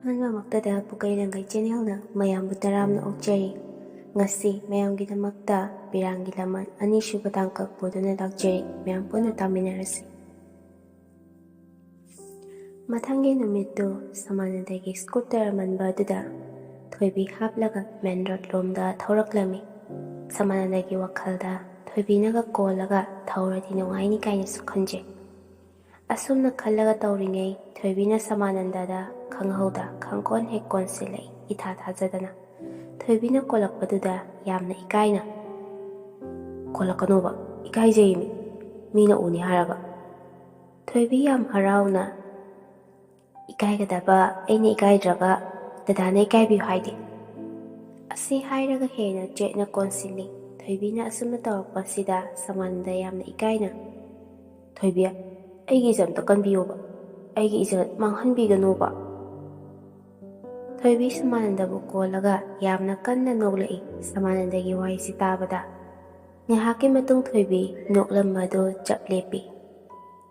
ꯑꯍꯥꯟꯕꯃꯛꯇꯗ ꯄꯨꯀꯩ-ꯂꯪꯀꯩ ꯆꯦꯅꯦꯜꯅ ꯃꯌꯥꯝꯕꯨ ꯇꯔꯥꯝꯅ ꯑꯣꯛꯆꯔꯤ꯫ ꯉꯁꯤ ꯃꯌꯥꯝꯒꯤꯗꯃꯛꯇ ꯄꯤꯔꯥꯡꯒꯤ ꯂꯃꯟ ꯑꯅꯤꯁꯨꯕ ꯇꯥꯡꯀꯛ ꯄꯨꯗꯨꯅ ꯂꯥꯛꯆꯔꯤ꯫ ꯃꯌꯥꯝ ꯄꯨꯟꯅ ꯇꯥꯃꯤꯟꯅꯔꯁꯤ꯫ ꯃꯊꯪꯒꯤ ꯅꯨꯃꯤꯠꯇꯨ ꯁꯃꯥꯅꯟꯗꯒꯤ ꯁ꯭ꯀꯨꯇꯔ ꯑꯃꯟꯕ ꯑꯗꯨꯗ ꯊꯣꯏꯕꯤ ꯍꯥꯞꯂꯒ ꯃꯦꯟ ꯔꯣꯗ ꯂꯣꯝꯗ ꯊꯧꯔꯛꯂꯝꯃꯤ꯫ ꯁꯃꯥꯅꯟꯗꯒꯤ ꯋꯥꯈꯜꯗ ꯊꯣꯏꯕꯤꯅꯒ ꯀꯣꯜꯂꯒ ꯊꯧꯔꯗꯤ ꯅꯨꯡꯉꯥꯏꯅꯤ ꯀꯥꯏꯅꯁꯨ ꯈꯟꯖꯩ꯫ ꯑꯁꯨꯝꯅ ꯈꯜꯂꯒ ꯇꯧꯔꯤꯉꯩ ꯊꯣꯏꯕꯤꯅ ꯁꯃꯥꯅꯟꯗꯗ ꯈꯪꯍꯧꯗ ꯈꯪꯀꯣꯟ ꯍꯦꯛ ꯀꯣꯟꯁꯤꯜꯂꯛꯏ ꯏꯊꯥ ꯊꯥꯖꯗꯅ꯫ ꯊꯣꯏꯕꯤꯅ ꯀꯣꯜꯂꯛꯄꯗꯨꯗ ꯌꯥꯝꯅ ꯏꯀꯥꯏꯅ "ꯀꯣꯜꯂꯛꯀꯅꯣꯕ, ꯏꯀꯥꯏꯖꯩꯃꯤ, ꯃꯤꯅ ꯎꯅꯤ ꯍꯥꯏꯔꯒ"꯫ ꯊꯣꯏꯕꯤ ꯌꯥꯝ ꯍꯔꯥꯎꯅ "ꯏꯀꯥꯏꯒꯗꯕ ꯑꯩꯅ ꯏꯀꯥꯏꯗ꯭ꯔꯒ ꯗꯗꯥꯅ ꯏꯀꯥꯏꯕꯤꯌꯨ ꯍꯥꯏꯗꯦ" ꯑꯁꯤ ꯍꯥꯏꯔꯒ ꯍꯦꯟꯅ ꯆꯦꯠꯅ ꯀꯣꯟꯁꯤꯜꯂꯤ꯫ ꯊꯣꯏꯕꯤꯅ ꯑꯁꯨꯝꯅ ꯇꯧꯔꯛꯄꯁꯤꯗ ꯁꯃꯥꯅꯟꯗ ꯌꯥꯝꯅ ꯏꯀꯥꯏꯅ "ꯊꯣꯏꯕꯤ, ꯑꯩꯒꯤ ꯏꯖꯠ ꯑꯝꯇ ꯀꯟꯕꯤꯌꯣꯕ, ꯑꯩꯒꯤ ꯏꯖꯠ ꯃꯥꯡꯍꯟꯕꯤꯒꯅꯣꯕ". ꯊꯣꯏꯕꯤ ꯁꯃꯥꯅꯟꯗꯕꯨ ꯀꯣꯜꯂꯒ ꯌꯥꯝꯅ ꯀꯟꯅ ꯅꯣꯛꯂꯛꯏ꯫ ꯁꯃꯥꯅꯟꯗꯒꯤ ꯋꯥꯍꯩꯁꯤ ꯇꯥꯕꯗ ꯉꯥꯏꯍꯥꯛꯀꯤ ꯃꯇꯨꯡ ꯊꯣꯏꯕꯤ ꯅꯣꯛꯂꯝꯕꯗꯨ ꯆꯞ ꯂꯦꯞꯄꯤ꯫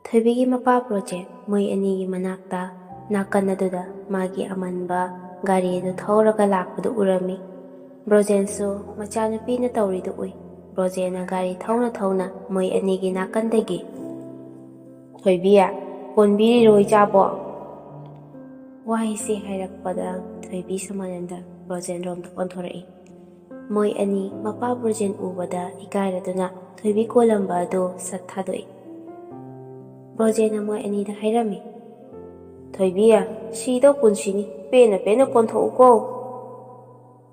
ꯊꯣꯏꯕꯤꯒꯤ ꯃꯄꯥ ꯕ꯭ꯔꯣꯖꯦꯟ ꯃꯣꯏ ꯑꯅꯤꯒꯤ ꯃꯅꯥꯛꯇ ꯅꯥꯀꯟ ꯑꯗꯨꯗ ꯃꯥꯒꯤ ꯑꯃꯟꯕ ꯒꯥꯔꯤ ꯑꯗꯨ ꯊꯧꯔꯒ ꯂꯥꯛꯄꯗꯨ ꯎꯔꯝꯃꯤ꯫ ꯕ꯭ꯔꯣꯖꯦꯟꯁꯨ ꯃꯆꯥꯅꯨꯄꯤꯅ ꯇꯧꯔꯤꯗꯨ ꯎꯏ꯫ ꯕ꯭ꯔꯣꯖꯦꯟꯅ ꯒꯥꯔꯤ ꯊꯧꯅ ꯊꯧꯅ ꯃꯣꯏ ꯑꯅꯤꯒꯤ ꯅꯥꯀꯟꯗꯒꯤ "ꯊꯣꯏꯕꯤ, ꯀꯣꯟꯕꯤꯔꯤꯔꯣ ꯏꯆꯥꯕꯣ"꯫ ꯋꯥꯍꯩꯁꯤ ꯍꯥꯏꯔꯛꯄꯗ ꯊꯣꯏꯕꯤ ꯁꯃꯥꯅꯟꯗ ꯕ꯭ꯔꯣꯖꯦꯟ ꯔꯣꯝꯗ ꯑꯣꯟꯊꯣꯔꯛꯏ꯫ ꯃꯣꯏ ꯑꯅꯤ ꯃꯄꯥ ꯕ꯭ꯔꯣꯖꯦꯟ ꯎꯕꯗ ꯏꯀꯥꯏꯔꯗꯨꯅ ꯊꯣꯏꯕꯤ ꯀꯣꯜꯂꯝꯕ ꯑꯗꯨ ꯁꯠ ꯊꯥꯗꯣꯛꯏ꯫ ꯕ꯭ꯔꯣꯖꯦꯟꯅ ꯃꯣꯏ ꯑꯅꯤꯗ ꯍꯥꯏꯔꯝꯃꯤ "ꯊꯣꯏꯕꯤ, ꯁꯤꯗꯧ ꯄꯨꯟꯁꯤꯅꯤ, ꯄꯦꯟꯅ ꯄꯦꯟꯅ ꯀꯣꯟꯊꯣꯛꯎꯀꯣ".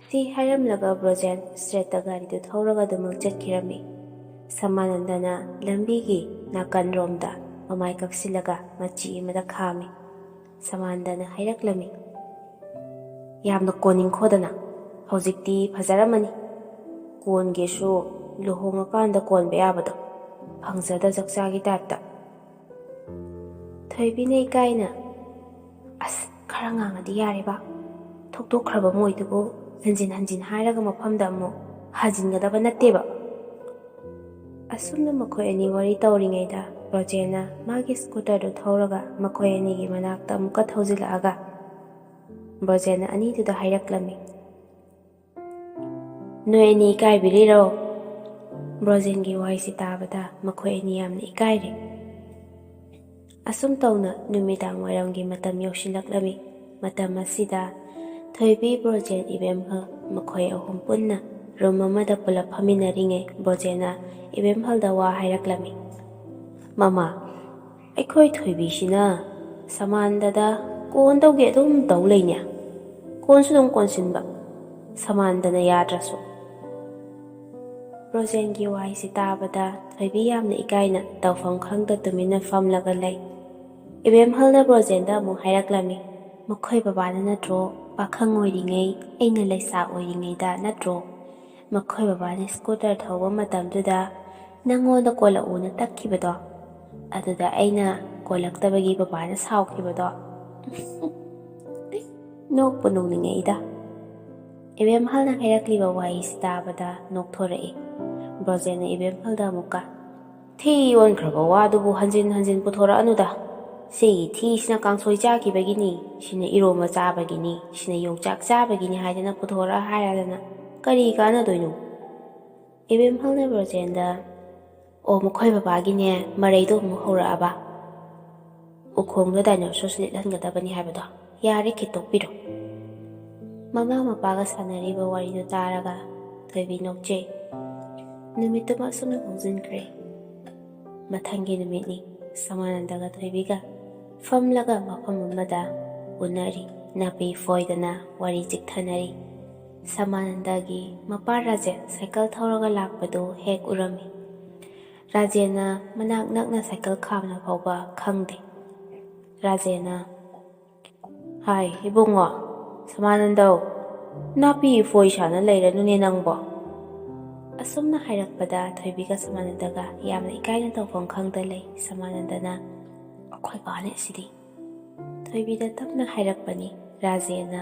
ꯁꯤ ꯍꯥꯏꯔꯝꯂꯒ ꯕ꯭ꯔꯣꯖꯦꯟ ꯁꯇ꯭ꯔꯦꯠꯇ ꯒꯥꯔꯤꯗꯨ ꯊꯧꯔꯒ ꯑꯗꯨꯃꯛ ꯆꯠꯈꯤꯔꯝꯃꯤ꯫ ꯁꯃꯥꯅꯟꯗꯅ ꯂꯝꯕꯤꯒꯤ ꯅꯥꯀꯟꯔꯣꯝꯗ ꯃꯃꯥꯏ ꯀꯛꯁꯤꯜꯂꯒ ꯃꯆꯤ ꯑꯃꯗ ꯈꯥꯝꯃꯤ꯫ ꯁꯃꯥꯅꯟꯗꯅ ꯍꯥꯏꯔꯛꯂꯝꯃꯤ "ꯌꯥꯝꯅ ꯀꯣꯟꯅꯤꯡꯈꯣꯗꯅ, ꯍꯧꯖꯤꯛꯇꯤ ꯐꯖꯔꯝꯃꯅꯤ, ꯀꯣꯟꯒꯦꯁꯨ ꯂꯨꯍꯣꯡꯉꯀꯥꯟꯗ ꯀꯣꯟꯕ ꯌꯥꯕꯗꯣ, ꯐꯪꯖꯗ ꯆꯛꯆꯥꯒꯤ ꯇꯥꯏꯞꯇ". ꯊꯣꯏꯕꯤꯅ ꯏꯀꯥꯏꯅ "ꯑꯁ, ꯈꯔ ꯉꯥꯡꯉꯗꯤ ꯌꯥꯔꯦꯕ, ꯊꯣꯛꯇꯣꯛꯈ꯭ꯔꯕ ꯃꯣꯏꯗꯨꯕꯨ ꯍꯟꯖꯤꯟ ꯍꯟꯖꯤꯟ ꯍꯥꯏꯔꯒ ꯃꯐꯝꯗ ꯑꯃꯨꯛ ꯍꯥꯖꯤꯟꯒꯗꯕ ꯅꯠꯇꯦꯕ". ꯑꯁꯨꯝꯅ ꯃꯈꯣꯏ ꯑꯅꯤ ꯋꯥꯔꯤ ꯇꯧꯔꯤꯉꯩꯗ ꯕ꯭ꯔꯣꯖꯦꯟꯅ ꯃꯥꯒꯤ ꯁ꯭ꯀꯨꯇꯔꯗꯨ ꯊꯧꯔꯒ ꯃꯈꯣꯏ ꯑꯅꯤꯒꯤ ꯃꯅꯥꯛꯇ ꯑꯃꯨꯛꯀ ꯊꯧꯖꯤꯜꯂꯛꯑꯒ ꯕ꯭ꯔꯣꯖꯦꯟꯅ ꯑꯅꯤꯗꯨꯗ ꯍꯥꯏꯔꯛꯂꯝꯃꯤ "ꯅꯣꯏ ꯑꯅꯤ ꯏꯀꯥꯏꯕꯤꯔꯤꯔꯣ"꯫ ꯕ꯭ꯔꯣꯖꯦꯟꯒꯤ ꯋꯥꯍꯩꯁꯤ ꯇꯥꯕꯗ ꯃꯈꯣꯏ ꯑꯅꯤ ꯌꯥꯝꯅ ꯏꯀꯥꯏꯔꯦ꯫ ꯑꯁꯨꯝ ꯇꯧꯅ ꯅꯨꯃꯤꯗꯥꯡ ꯋꯥꯏꯔꯝꯒꯤ ꯃꯇꯝ ꯌꯧꯁꯤꯜꯂꯛꯂꯝꯃꯤ꯫ ꯃꯇꯝ ꯑꯁꯤꯗ ꯊꯣꯏꯕꯤ, ꯕ꯭ꯔꯣꯖꯦꯟ, ꯏꯕꯦꯝꯍꯜ ꯃꯈꯣꯏ ꯑꯍꯨꯝ ꯄꯨꯟꯅ ꯔꯨꯝ ꯑꯃꯗ ꯄꯨꯂꯞ ꯐꯝꯃꯤꯟꯅꯔꯤꯉꯩ ꯕ꯭ꯔꯣꯖꯦꯟꯅ ꯏꯕꯦꯝꯍꯜꯗ ꯋꯥ ꯍꯥꯏꯔꯛꯂꯝꯃꯤ "ꯃꯃꯥ, ꯑꯩꯈꯣꯏ ꯊꯣꯏꯕꯤꯁꯤꯅ ꯁꯃꯥꯅꯟꯗꯗ ꯀꯣꯟꯗꯧꯒꯤ ꯑꯗꯨꯝ ꯇꯧ ꯂꯩꯅꯦ, ꯀꯣꯟꯁꯨ ꯑꯗꯨꯝ ꯀꯣꯟꯁꯤꯟꯕ, ꯁꯃꯥꯅꯟꯗꯅ ꯌꯥꯗ꯭ꯔꯁꯨ". ꯕ꯭ꯔꯣꯖꯦꯟꯒꯤ ꯋꯥꯍꯩꯁꯤ ꯇꯥꯕꯗ ꯊꯣꯏꯕꯤ ꯌꯥꯝꯅ ꯏꯀꯥꯏꯅ ꯇꯧꯐꯝ ꯈꯪꯗ ꯇꯨꯃꯤꯟꯅ ꯐꯝꯂꯒ ꯂꯩ꯫ ꯏꯕꯦꯝꯍꯜꯅ ꯕ꯭ꯔꯣꯖꯦꯟꯗ ꯑꯃꯨꯛ ꯍꯥꯏꯔꯛꯂꯝꯃꯤ "ꯃꯈꯣꯏ ꯕꯕꯥꯅ ꯅꯠꯇ꯭ꯔꯣ ꯄꯥꯈꯪ ꯑꯣꯏꯔꯤꯉꯩ, ꯑꯩꯅ ꯂꯩꯁꯥ ꯑꯣꯏꯔꯤꯉꯩꯗ ꯅꯠꯇ꯭ꯔꯣ ꯃꯈꯣꯏ ꯕꯕꯥꯅ ꯁ꯭ꯀꯨꯇꯔ ꯊꯧꯕ ꯃꯇꯝꯗꯨꯗ ꯅꯪꯉꯣꯟꯗ ꯀꯣꯜꯂꯛꯎꯅ ꯇꯛꯈꯤꯕꯗꯣ, ꯑꯗꯨꯗ ꯑꯩꯅ ꯀꯣꯜꯂꯛꯇꯕꯒꯤ ꯕꯕꯥꯅ ꯁꯥꯎꯈꯤꯕꯗꯣ". ꯅꯣꯛꯄꯨ ꯅꯣꯛꯅꯤꯡꯉꯛꯏꯗ꯫ ꯏꯕꯦꯝꯍꯜꯅ ꯍꯥꯏꯔꯛꯂꯤꯕ ꯋꯥꯍꯩꯁꯤ ꯇꯥꯕꯗ ꯅꯣꯛꯊꯣꯔꯛꯏ꯫ ꯕ꯭ꯔꯣꯖꯦꯟꯅ ꯏꯕꯦꯝꯍꯜꯗ ꯑꯃꯨꯛꯀ "ꯊꯤ ꯑꯣꯟꯈ꯭ꯔꯕ ꯋꯥꯗꯨꯕꯨ ꯍꯟꯖꯤꯟ ꯍꯟꯖꯤꯟ ꯄꯨꯊꯣꯔꯛꯑꯅꯨꯗ, ꯁꯤꯒꯤ ꯊꯤꯁꯤꯅ ꯀꯥꯡꯁꯣꯏ ꯆꯥꯈꯤꯕꯒꯤꯅꯤ, ꯁꯤꯅ ꯏꯔꯣꯝꯕ ꯆꯥꯕꯒꯤꯅꯤ, ꯁꯤꯅ ꯌꯣꯡꯆꯥꯛ ꯆꯥꯕꯒꯤꯅꯤ ꯍꯥꯏꯗꯅ ꯄꯨꯊꯣꯔꯛꯑ ꯍꯥꯏꯔꯗꯅ ꯀꯔꯤ ꯀꯥꯟꯅꯗꯣꯏꯅꯣ". ꯏꯕꯦꯝꯍꯜꯅ ꯕ꯭ꯔꯣꯖꯦꯟꯗ "ꯑꯣ, ꯃꯈꯣꯏ ꯕꯕꯥꯒꯤꯅꯦ ꯃꯔꯩꯗꯣ ꯑꯃꯨꯛ ꯍꯧꯔꯛꯑꯕ, ꯎꯈꯣꯡꯗ ꯗꯥꯏꯅꯣꯁꯣꯔꯁ ꯂꯤꯠꯍꯟꯒꯗꯕꯅꯤ ꯍꯥꯏꯕꯗꯣ, ꯌꯥꯔꯦ ꯈꯤꯠꯇꯣꯛꯄꯤꯔꯣ". ꯃꯃꯥ ꯃꯄꯥꯒ ꯁꯥꯟꯅꯔꯤꯕ ꯋꯥꯔꯤꯗꯨ ꯇꯥꯔꯒ ꯊꯣꯏꯕꯤ ꯅꯣꯛꯆꯩ꯫ ꯅꯨꯃꯤꯠꯇꯨꯃ ꯑꯁꯨꯝꯅ ꯍꯧꯖꯤꯟꯈ꯭ꯔꯦ꯫ ꯃꯊꯪꯒꯤ ꯅꯨꯃꯤꯠꯅꯤ꯫ ꯁꯃꯥꯅꯟꯗꯒ ꯊꯣꯏꯕꯤꯒ ꯐꯝꯂꯒ ꯃꯐꯝ ꯑꯃꯗ ꯎꯅꯔꯤ, ꯅꯥꯄꯤ ꯐꯣꯏꯗꯅ ꯋꯥꯔꯤ ꯆꯤꯛꯊꯅꯔꯤ꯫ ꯁꯃꯥꯅꯟꯗꯒꯤ ꯃꯄꯥ ꯔꯥꯖꯦꯟ ꯁꯥꯏꯀꯜ ꯊꯧꯔꯒ ꯂꯥꯛꯄꯗꯨ ꯍꯦꯛ ꯎꯔꯝꯃꯤ꯫ ꯔꯥꯖꯦꯟꯅ ꯃꯅꯥꯛ ꯅꯛꯅ ꯁꯥꯏꯀꯜ ꯈꯥꯝꯅ ꯐꯥꯎꯕ ꯈꯪꯗꯦ꯫ ꯔꯥꯖꯦꯟꯅ "ꯍꯥꯏ ꯏꯕꯨꯡꯉꯣ, ꯁꯃꯥꯅꯟꯗꯧ, ꯅꯥꯄꯤ ꯐꯣꯏ ꯁꯥꯅ ꯂꯩꯔꯅꯨꯅꯦ ꯅꯪꯕꯣ". ꯑꯁꯨꯝꯅ ꯍꯥꯏꯔꯛꯄꯗ ꯊꯣꯏꯕꯤꯒ ꯁꯃꯥꯅꯟꯗꯒ ꯌꯥꯝꯅ ꯏꯀꯥꯏꯅ ꯇꯧꯐꯝ ꯈꯪꯗ ꯂꯩ꯫ ꯁꯃꯥꯅꯟꯗꯅ "ꯑꯩꯈꯣꯏ ꯕꯥꯅꯦ ꯑꯁꯤꯗꯤ". ꯊꯣꯏꯕꯤꯗ ꯇꯞꯅ ꯍꯥꯏꯔꯛꯄꯅꯤ꯫ ꯔꯥꯖꯦꯟꯅ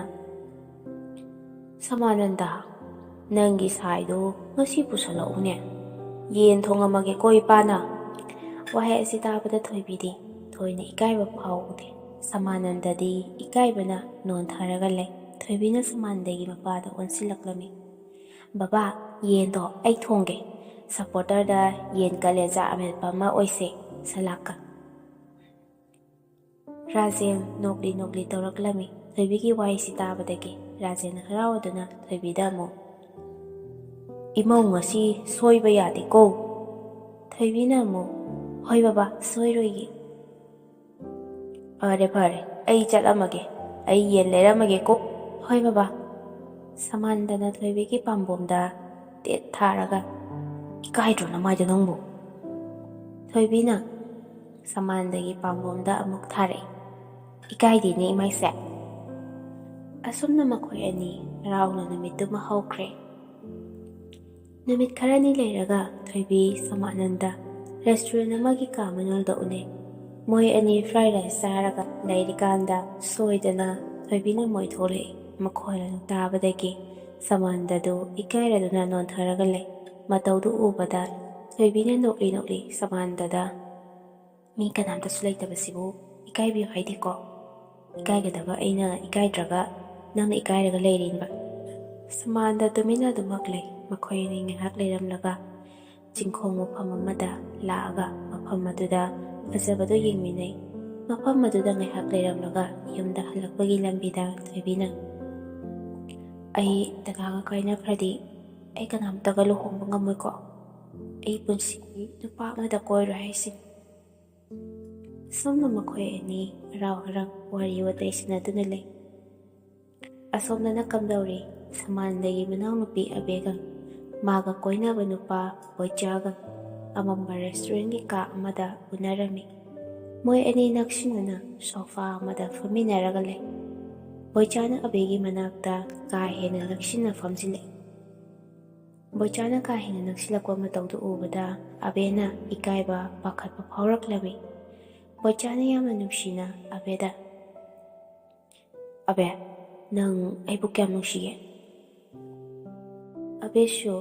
"ꯁꯃꯥꯅꯟꯗ, ꯅꯪꯒꯤ ꯁꯥꯏꯗꯨ ꯉꯁꯤ ꯄꯨꯁꯜꯂꯛꯎꯅꯦ, ꯌꯦꯟ ꯊꯣꯡꯉꯝꯃꯒꯦꯀꯣ ꯏꯄꯥꯅ". ꯋꯥꯍꯩ ꯑꯁꯤ ꯇꯥꯕꯗ ꯊꯣꯏꯕꯤꯗꯤ ꯊꯣꯏꯅ ꯏꯀꯥꯏꯕ ꯐꯥꯎꯗꯦ꯫ ꯁꯃꯥꯅꯟꯗꯗꯤ ꯏꯀꯥꯏꯕꯅ ꯅꯣꯟꯊꯔꯒ ꯂꯩ꯫ ꯊꯣꯏꯕꯤꯅ ꯁꯃꯥꯅꯟꯗꯒꯤ ꯃꯄꯥꯗ ꯑꯣꯟꯁꯤꯜꯂꯛꯂꯝꯃꯤ꯫ ꯕꯕꯥ, ꯌꯦꯟꯗꯣ ꯑꯩ ꯊꯣꯡꯒꯦ꯫ ꯁꯄꯣꯔꯇꯔꯗ ꯌꯦꯟ ꯀꯂꯦꯖꯥ ꯑꯃꯦꯠꯄ ꯑꯃ ꯑꯣꯏꯁꯦ, ꯁꯂꯥꯛꯀ꯫ ꯔꯥꯖꯦꯟ ꯅꯣꯛꯂꯤ ꯅꯣꯛꯂꯤ ꯇꯧꯔꯛꯂꯝꯃꯤ꯫ ꯊꯣꯏꯕꯤꯒꯤ ꯋꯥꯍꯩꯁꯤ ꯇꯥꯕꯗꯒꯤ ꯔꯥꯖꯦꯟꯅ ꯍꯔꯥꯎꯗꯨꯅ ꯊꯣꯏꯕꯤꯗ ꯑꯃꯨꯛ "ꯏꯃꯧ ꯉꯁꯤ ꯁꯣꯏꯕ ꯌꯥꯗꯦꯀꯣ"꯫ ꯊꯣꯏꯕꯤꯅ ꯑꯃꯨꯛ "ꯍꯣꯏ ꯕꯕꯥ, ꯁꯣꯏꯔꯣꯏꯒꯦ"꯫ "ꯐꯔꯦ ꯐꯔꯦ, ꯑꯩ ꯆꯠꯂꯝꯃꯒꯦ꯫ ꯑꯩ ꯌꯦꯟ ꯂꯩꯔꯝꯃꯒꯦꯀꯣ"꯫ "ꯍꯣꯏ ꯕꯕꯥ"꯫ ꯁꯃꯥꯅꯟꯗꯅ ꯊꯣꯏꯕꯤꯒꯤ ꯄꯥꯝꯕꯣꯝꯗ ꯇꯦꯠ ꯊꯥꯔꯒ "ꯏꯀꯥꯏꯗ꯭ꯔꯣ ꯅꯃꯥꯏꯗꯣ ꯅꯪꯕꯨ"꯫ ꯊꯣꯏꯕꯤꯅ ꯁꯃꯥꯅꯟꯗꯒꯤ ꯄꯥꯝꯕꯣꯝꯗ ꯑꯃꯨꯛ ꯊꯥꯔꯛꯏ꯫ "ꯏꯀꯥꯏꯗꯦꯅꯦ ꯏꯃꯥꯏꯁꯦ"꯫ ꯑꯁꯨꯝꯅ ꯃꯈꯣꯏ ꯑꯅꯤ ꯍꯔꯥꯎꯅ ꯅꯨꯃꯤꯠꯇꯨꯃ ꯍꯧꯈ꯭ꯔꯦ꯫ ꯅꯨꯃꯤꯠ ꯈꯔꯅꯤ ꯂꯩꯔꯒ ꯊꯣꯏꯕꯤ ꯁꯃꯥꯅꯟꯗ ꯔꯦꯁꯇꯨꯔꯦꯟ ꯑꯃꯒꯤ ꯀꯥ ꯃꯅꯨꯡꯗ ꯎꯅꯩ꯫ ꯃꯣꯏ ꯑꯅꯤ ꯐ꯭ꯔꯥꯏ ꯔꯥꯏꯁ ꯆꯥꯔꯒ ꯂꯩꯔꯤꯀꯥꯟꯗ ꯁꯣꯏꯗꯅ ꯊꯣꯏꯕꯤꯅ ꯃꯣꯏ ꯊꯣꯛꯂꯛꯏ꯫ ꯃꯈꯣꯜ ꯑꯗꯨ ꯇꯥꯕꯗꯒꯤ ꯁꯃꯥꯅꯟꯗꯗꯨ ꯏꯀꯥꯏꯔꯗꯨꯅ ꯅꯣꯟꯊꯔꯒ ꯂꯩ꯫ ꯃꯇꯧꯗꯨ ꯎꯕꯗ ꯊꯣꯏꯕꯤꯅ ꯅꯣꯛꯂꯤ ꯅꯣꯛꯂꯤ ꯁꯃꯥꯅꯟꯗꯗ "ꯃꯤ ꯀꯅꯥꯝꯇꯁꯨ ꯂꯩꯇꯕꯁꯤꯕꯨ ꯏꯀꯥꯏꯕꯤꯌꯨ ꯍꯥꯏꯗꯦꯀꯣ? ꯏꯀꯥꯏꯒꯗꯕ ꯑꯩꯅ ꯏꯀꯥꯏꯗ꯭ꯔꯒ ꯅꯪꯅ ꯏꯀꯥꯏꯔꯒ ꯂꯩꯔꯤꯕ"꯫ ꯁꯃꯥꯅꯟꯗ ꯇꯨꯃꯤꯟꯅ ꯑꯗꯨꯃꯛ ꯂꯩ꯫ ꯃꯈꯣꯏ ꯑꯅꯤ ꯉꯥꯏꯍꯥꯛ ꯂꯩꯔꯝꯂꯒ ꯆꯤꯡꯈꯣꯡ ꯃꯐꯝ ꯑꯃꯗ ꯂꯥꯛꯑꯒ ꯃꯐꯝ ꯑꯗꯨꯗ ꯐꯖꯕꯗꯨ ꯌꯦꯡꯃꯤꯟꯅꯩ꯫ ꯃꯐꯝ ꯑꯗꯨꯗ ꯉꯥꯏꯍꯥꯛ ꯂꯩꯔꯝꯂꯒ ꯌꯨꯝꯗ ꯍꯜꯂꯛꯄꯒꯤ ꯂꯝꯕꯤꯗ ꯊꯣꯏꯕꯤꯅ "ꯑꯩ ꯗꯗꯥꯒ ꯀꯥꯏꯅꯈ꯭ꯔꯗꯤ ꯑꯩ ꯀꯅꯥꯝꯇꯒ ꯂꯨꯍꯣꯡꯕ ꯉꯝꯃꯣꯏꯀꯣ? ꯑꯩ ꯄꯨꯟꯁꯤꯒꯤ ꯅꯨꯄꯥ ꯑꯃꯗ ꯀꯣꯏꯔꯣꯏ ꯍꯥꯏꯁꯤꯅꯤ"꯫ ꯑꯁꯣꯝꯅ ꯃꯈꯣꯏ ꯑꯅꯤ ꯍꯔꯥꯎ ꯍꯔꯥꯎ ꯋꯥꯔꯤ ꯋꯥꯇꯥꯏ ꯁꯥꯟꯅꯗꯨꯅ ꯂꯩ꯫ ꯑꯁꯣꯝꯗꯅ ꯀꯝꯗꯧꯔꯤ? ꯁꯃꯥꯅꯟꯗꯒꯤ ꯃꯅꯥꯎꯅꯨꯄꯤ ꯑꯕꯦꯒ ꯃꯥꯒ ꯀꯣꯏꯅꯕ ꯅꯨꯄꯥ ꯕꯣꯏꯆꯥꯒ ꯑꯃꯝꯕ ꯔꯦꯁꯇꯨꯔꯦꯟꯒꯤ ꯀꯥ ꯑꯃꯗ ꯎꯅꯔꯝꯃꯤ꯫ ꯃꯣꯏ ꯑꯅꯤ ꯅꯛꯁꯤꯟꯅꯅ ꯁꯣꯐꯥ ꯑꯃꯗ ꯐꯝꯃꯤꯟꯅꯔꯒ ꯂꯩ꯫ ꯕꯣꯏꯆꯥꯅ ꯑꯕꯦꯒꯤ ꯃꯅꯥꯛꯇ ꯀꯥ ꯍꯦꯟꯅ ꯅꯛꯁꯤꯟꯅ ꯐꯝꯖꯤꯜꯂꯛꯏ꯫ ꯕꯣꯏꯆꯥꯅ ꯀꯥ ꯍꯦꯟꯅ ꯅꯛꯁꯤꯜꯂꯛꯄ ꯃꯇꯧꯗꯨ ꯎꯕꯗ ꯑꯕꯦꯅ ꯏꯀꯥꯏꯕ ꯄꯥꯈꯠꯄ ꯐꯥꯎꯔꯛꯂꯝꯃꯤ꯫ ꯕꯣꯏꯆꯥꯅ ꯌꯥꯝꯅ ꯅꯨꯡꯁꯤꯅ ꯑꯕꯦꯗ "ꯑꯕꯦ, ꯅꯪ ꯑꯩꯕꯨ ꯀꯌꯥꯝ ꯅꯨꯡꯁꯤꯒꯦ"꯫ ꯑꯕꯦꯁꯨ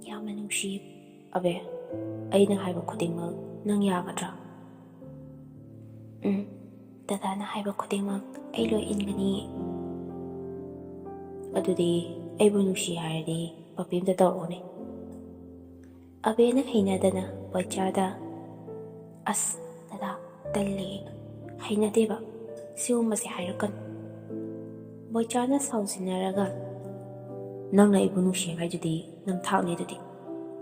"ꯌꯥꯝꯅ ꯅꯨꯡꯁꯤꯌꯦ ꯑꯕꯦ, ꯑꯩꯅ ꯍꯥꯏꯕ ꯈꯨꯗꯤꯡꯃꯛ ꯅꯪ ꯌꯥꯒꯗ꯭ꯔꯥ"꯫ "ꯗꯗꯥꯅ ꯍꯥꯏꯕ ꯈꯨꯗꯤꯡꯃꯛ ꯑꯩ ꯂꯣꯏ ꯏꯟꯒꯅꯤꯌꯦ"꯫ "ꯑꯗꯨꯗꯤ ꯑꯩꯕꯨ ꯅꯨꯡꯁꯤ ꯍꯥꯏꯔꯗꯤ ꯄꯞꯄꯤ ꯑꯝꯇ ꯇꯧꯔꯛꯑꯣꯅꯦ"꯫ ꯑꯕꯦꯅ ꯍꯩꯅꯗꯅ ꯕꯣꯏꯆꯥꯗ "ꯑꯁ ꯗꯗꯥ, ꯇꯜꯂꯦ, ꯍꯩꯅꯗꯦꯕ, ꯁꯤꯒꯨꯝꯕꯁꯦ ꯍꯥꯏꯔꯛꯀꯅꯨ"꯫ ꯕꯣꯏꯆꯥꯅ ꯁꯥꯎꯖꯤꯟꯅꯔꯒ "ꯅꯪꯅ ꯑꯩꯕꯨ ꯅꯨꯡꯁꯤ ꯍꯥꯏꯗꯨꯗꯤ ꯅꯝꯊꯥꯛꯅꯦ, ꯑꯗꯨꯗꯤ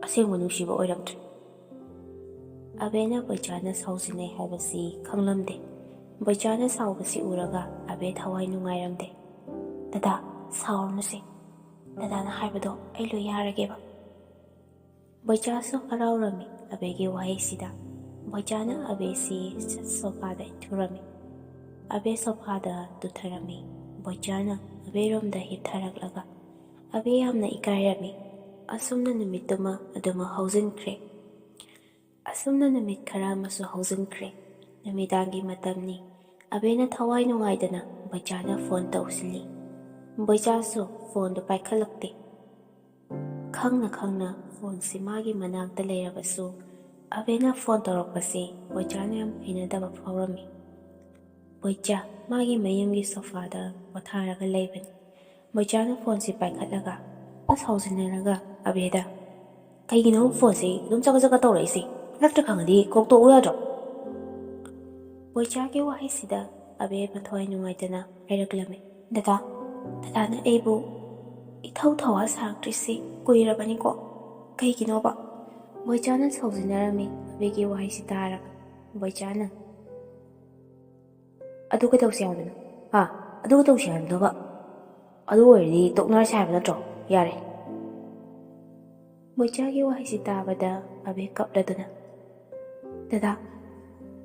ꯑꯁꯦꯡꯕ ꯅꯨꯡꯁꯤꯕ ꯑꯣꯏꯔꯝꯗ꯭ꯔꯦ"꯫ ꯑꯕꯦꯅ ꯕꯣꯏꯆꯥꯅ ꯁꯥꯎꯖꯤꯟꯅꯩ ꯍꯥꯏꯕꯁꯤ ꯈꯪꯂꯝꯗꯦ꯫ ꯕꯣꯏꯆꯥꯅ ꯁꯥꯎꯕꯁꯤ ꯎꯔꯒ ꯑꯕꯦ ꯊꯋꯥꯏ ꯅꯨꯡꯉꯥꯏꯔꯝꯗꯦ꯫ "ꯗꯗꯥ, ꯁꯥꯎꯔꯅꯨꯁꯦ, ꯗꯗꯥꯅ ꯍꯥꯏꯕꯗꯣ ꯑꯩ ꯂꯣꯏ ꯌꯥꯔꯒꯦꯕ"꯫ ꯕꯣꯏꯆꯥꯁꯨ ꯍꯔꯥꯎꯔꯝꯃꯤ ꯑꯕꯦꯒꯤ ꯋꯥꯍꯩꯁꯤꯗ꯫ ꯕꯣꯏꯆꯥꯅ ꯑꯕꯦꯁꯤ ꯁꯣꯐꯥꯗ ꯏꯟꯊꯨꯔꯝꯃꯤ꯫ ꯑꯕꯦ ꯁꯣꯐꯥꯗ ꯇꯨꯊꯔꯝꯃꯤ꯫ ꯕꯣꯏꯆꯥꯅ ꯑꯕꯦꯔꯣꯝꯗ ꯍꯤꯞꯊꯔꯛꯂꯒ ꯑꯕꯦ ꯌꯥꯝꯅ ꯏꯀꯥꯏꯔꯝꯃꯤ꯫ ꯑꯁꯨꯝꯅ ꯅꯨꯃꯤꯠꯇꯨꯃ ꯑꯗꯨꯃꯛ ꯍꯧꯖꯤꯟꯈ꯭ꯔꯦ꯫ ꯑꯁꯨꯝꯅ ꯅꯨꯃꯤꯠ ꯈꯔ ꯑꯃꯁꯨ ꯍꯧꯖꯤꯟꯈ꯭ꯔꯦ꯫ ꯅꯨꯃꯤꯗꯥꯡꯒꯤ ꯃꯇꯝꯅꯤ꯫ ꯑꯕꯦꯅ ꯊꯋꯥꯏ ꯅꯨꯡꯉꯥꯏꯗꯅ ꯕꯣꯏꯆꯥꯗ ꯐꯣꯟ ꯇꯧꯁꯤꯜꯂꯤ꯫ ꯕꯣꯏꯆꯥꯁꯨ ꯐꯣꯟꯗꯨ ꯄꯥꯏꯈꯠꯂꯛꯇꯦ꯫ ꯈꯪꯅ ꯈꯪꯅ ꯐꯣꯟꯁꯤ ꯃꯥꯒꯤ ꯃꯅꯥꯛꯇ ꯂꯩꯔꯕꯁꯨ ꯑꯕꯦꯅ ꯐꯣꯟ ꯇꯧꯔꯛꯄꯁꯤ ꯕꯣꯏꯆꯥꯅ ꯌꯥꯝ ꯍꯩꯅꯗꯕ ꯐꯥꯎꯔꯝꯃꯤ꯫ ꯕꯣꯏꯆꯥ ꯃꯥꯒꯤ ꯃꯌꯨꯝꯒꯤ ꯁꯣꯐꯥꯗ ꯄꯣꯊꯥꯔꯒ ꯂꯩꯕꯅꯤ꯫ ꯕꯣꯏꯆꯥꯅ ꯐꯣꯟꯁꯤ ꯄꯥꯏꯈꯠꯂꯒ ꯁꯥꯎꯖꯤꯟꯅꯔꯒ ꯑꯕꯦꯗ "ꯀꯩꯒꯤꯅꯣ ꯐꯣꯟꯁꯤ ꯑꯗꯨꯝ ꯆꯒꯠ ꯆꯒꯠ ꯇꯧꯔꯛꯏꯁꯤ? ꯐꯔꯛꯇ ꯈꯪꯉꯗꯤ ꯀꯣꯛ ꯇꯣꯛꯎ ꯌꯥꯗ꯭ꯔꯣ"꯫ ꯕꯣꯏꯆꯥꯒꯤ ꯋꯥꯍꯩꯁꯤꯗ ꯑꯕꯦ ꯃꯊꯋꯥꯏ ꯅꯨꯡꯉꯥꯏꯇꯅ ꯍꯥꯏꯔꯛꯂꯝꯃꯤ꯫ "ꯗꯗꯥꯅ ꯑꯩꯕꯨ ꯏꯊꯧ ꯊꯧꯋꯥ ꯁꯥꯔꯛꯇ꯭ꯔꯤꯁꯤ ꯀꯨꯏꯔꯕꯅꯤꯀꯣ, ꯀꯩꯒꯤꯅꯣꯕ"꯫ ꯕꯣꯏꯆꯥꯅ ꯁꯥꯎꯖꯤꯟꯅꯔꯝꯃꯤ ꯑꯕꯦꯒꯤ ꯋꯥꯍꯩꯁꯤ ꯇꯥꯔꯒ꯫ ꯕꯣꯏꯆꯥꯅ "ꯑꯗꯨ ꯀꯩꯗꯧꯁꯤ ꯍꯥꯏꯕꯅꯣ? ꯑꯗꯨ ꯀꯩꯗꯧꯁꯤ ꯍꯥꯏꯕꯅꯣꯕ? ꯑꯗꯨ ꯑꯣꯏꯔꯗꯤ ꯇꯣꯛꯅꯔꯁꯤ ꯍꯥꯏꯕ ꯅꯠꯇ꯭ꯔꯣ? ꯌꯥꯔꯦ". ꯕꯣꯏꯆꯥꯒꯤ ꯋꯥꯍꯩꯁꯤ ꯇꯥꯕꯗ ꯑꯕꯦ ꯀꯞꯂꯗꯨꯅ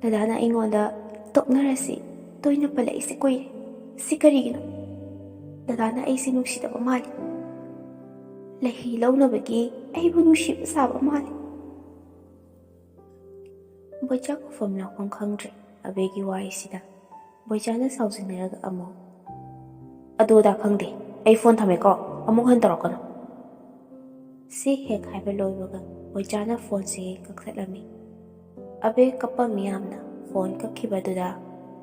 "ꯗꯗꯥꯅ ꯑꯩꯉꯣꯟꯗ ꯇꯣꯛꯅꯔꯁꯤ ꯇꯣꯏꯅ ꯄꯜꯂꯛꯏꯁꯤ ꯀꯨꯏꯔꯦ, ꯁꯤ ꯀꯔꯤꯒꯤꯅꯣ? ꯗꯗꯥꯅ ꯑꯩꯁꯤ ꯅꯨꯡꯁꯤꯗꯕ ꯃꯥꯜꯂꯤ, ꯂꯩꯍꯤ ꯂꯧꯅꯕꯒꯤ ꯑꯩꯕꯨ ꯅꯨꯡꯁꯤꯕ ꯁꯥꯕ ꯃꯥꯜꯂꯤ". ꯕꯣꯏꯆꯥ ꯈꯨꯐꯝ ꯂꯥꯛꯐꯝ ꯈꯪꯗ꯭ꯔꯦ ꯑꯕꯦꯒꯤ ꯋꯥꯍꯩꯁꯤꯗ꯫ ꯕꯣꯏꯆꯥꯅ ꯁꯥꯎꯖꯤꯟꯅꯔꯒ ꯑꯃꯨꯛ "ꯑꯗꯨ ꯑꯗꯥ ꯈꯪꯗꯦ, ꯑꯩ ꯐꯣꯟ ꯊꯝꯃꯦꯀꯣ, ꯑꯃꯨꯛ ꯍꯟꯅ ꯇꯧꯔꯛꯀꯅꯨ". ꯁꯤ ꯍꯦꯛ ꯍꯥꯏꯕ ꯂꯣꯏꯕꯒ ꯕꯣꯏꯆꯥꯅ ꯐꯣꯟꯁꯤ ꯀꯛꯊꯠꯂꯝꯃꯤ꯫ ꯑꯕꯦ ꯀꯞꯄꯝꯃꯤ ꯌꯥꯝꯅ꯫ ꯐꯣꯟ ꯀꯛꯈꯤꯕꯗꯨꯗ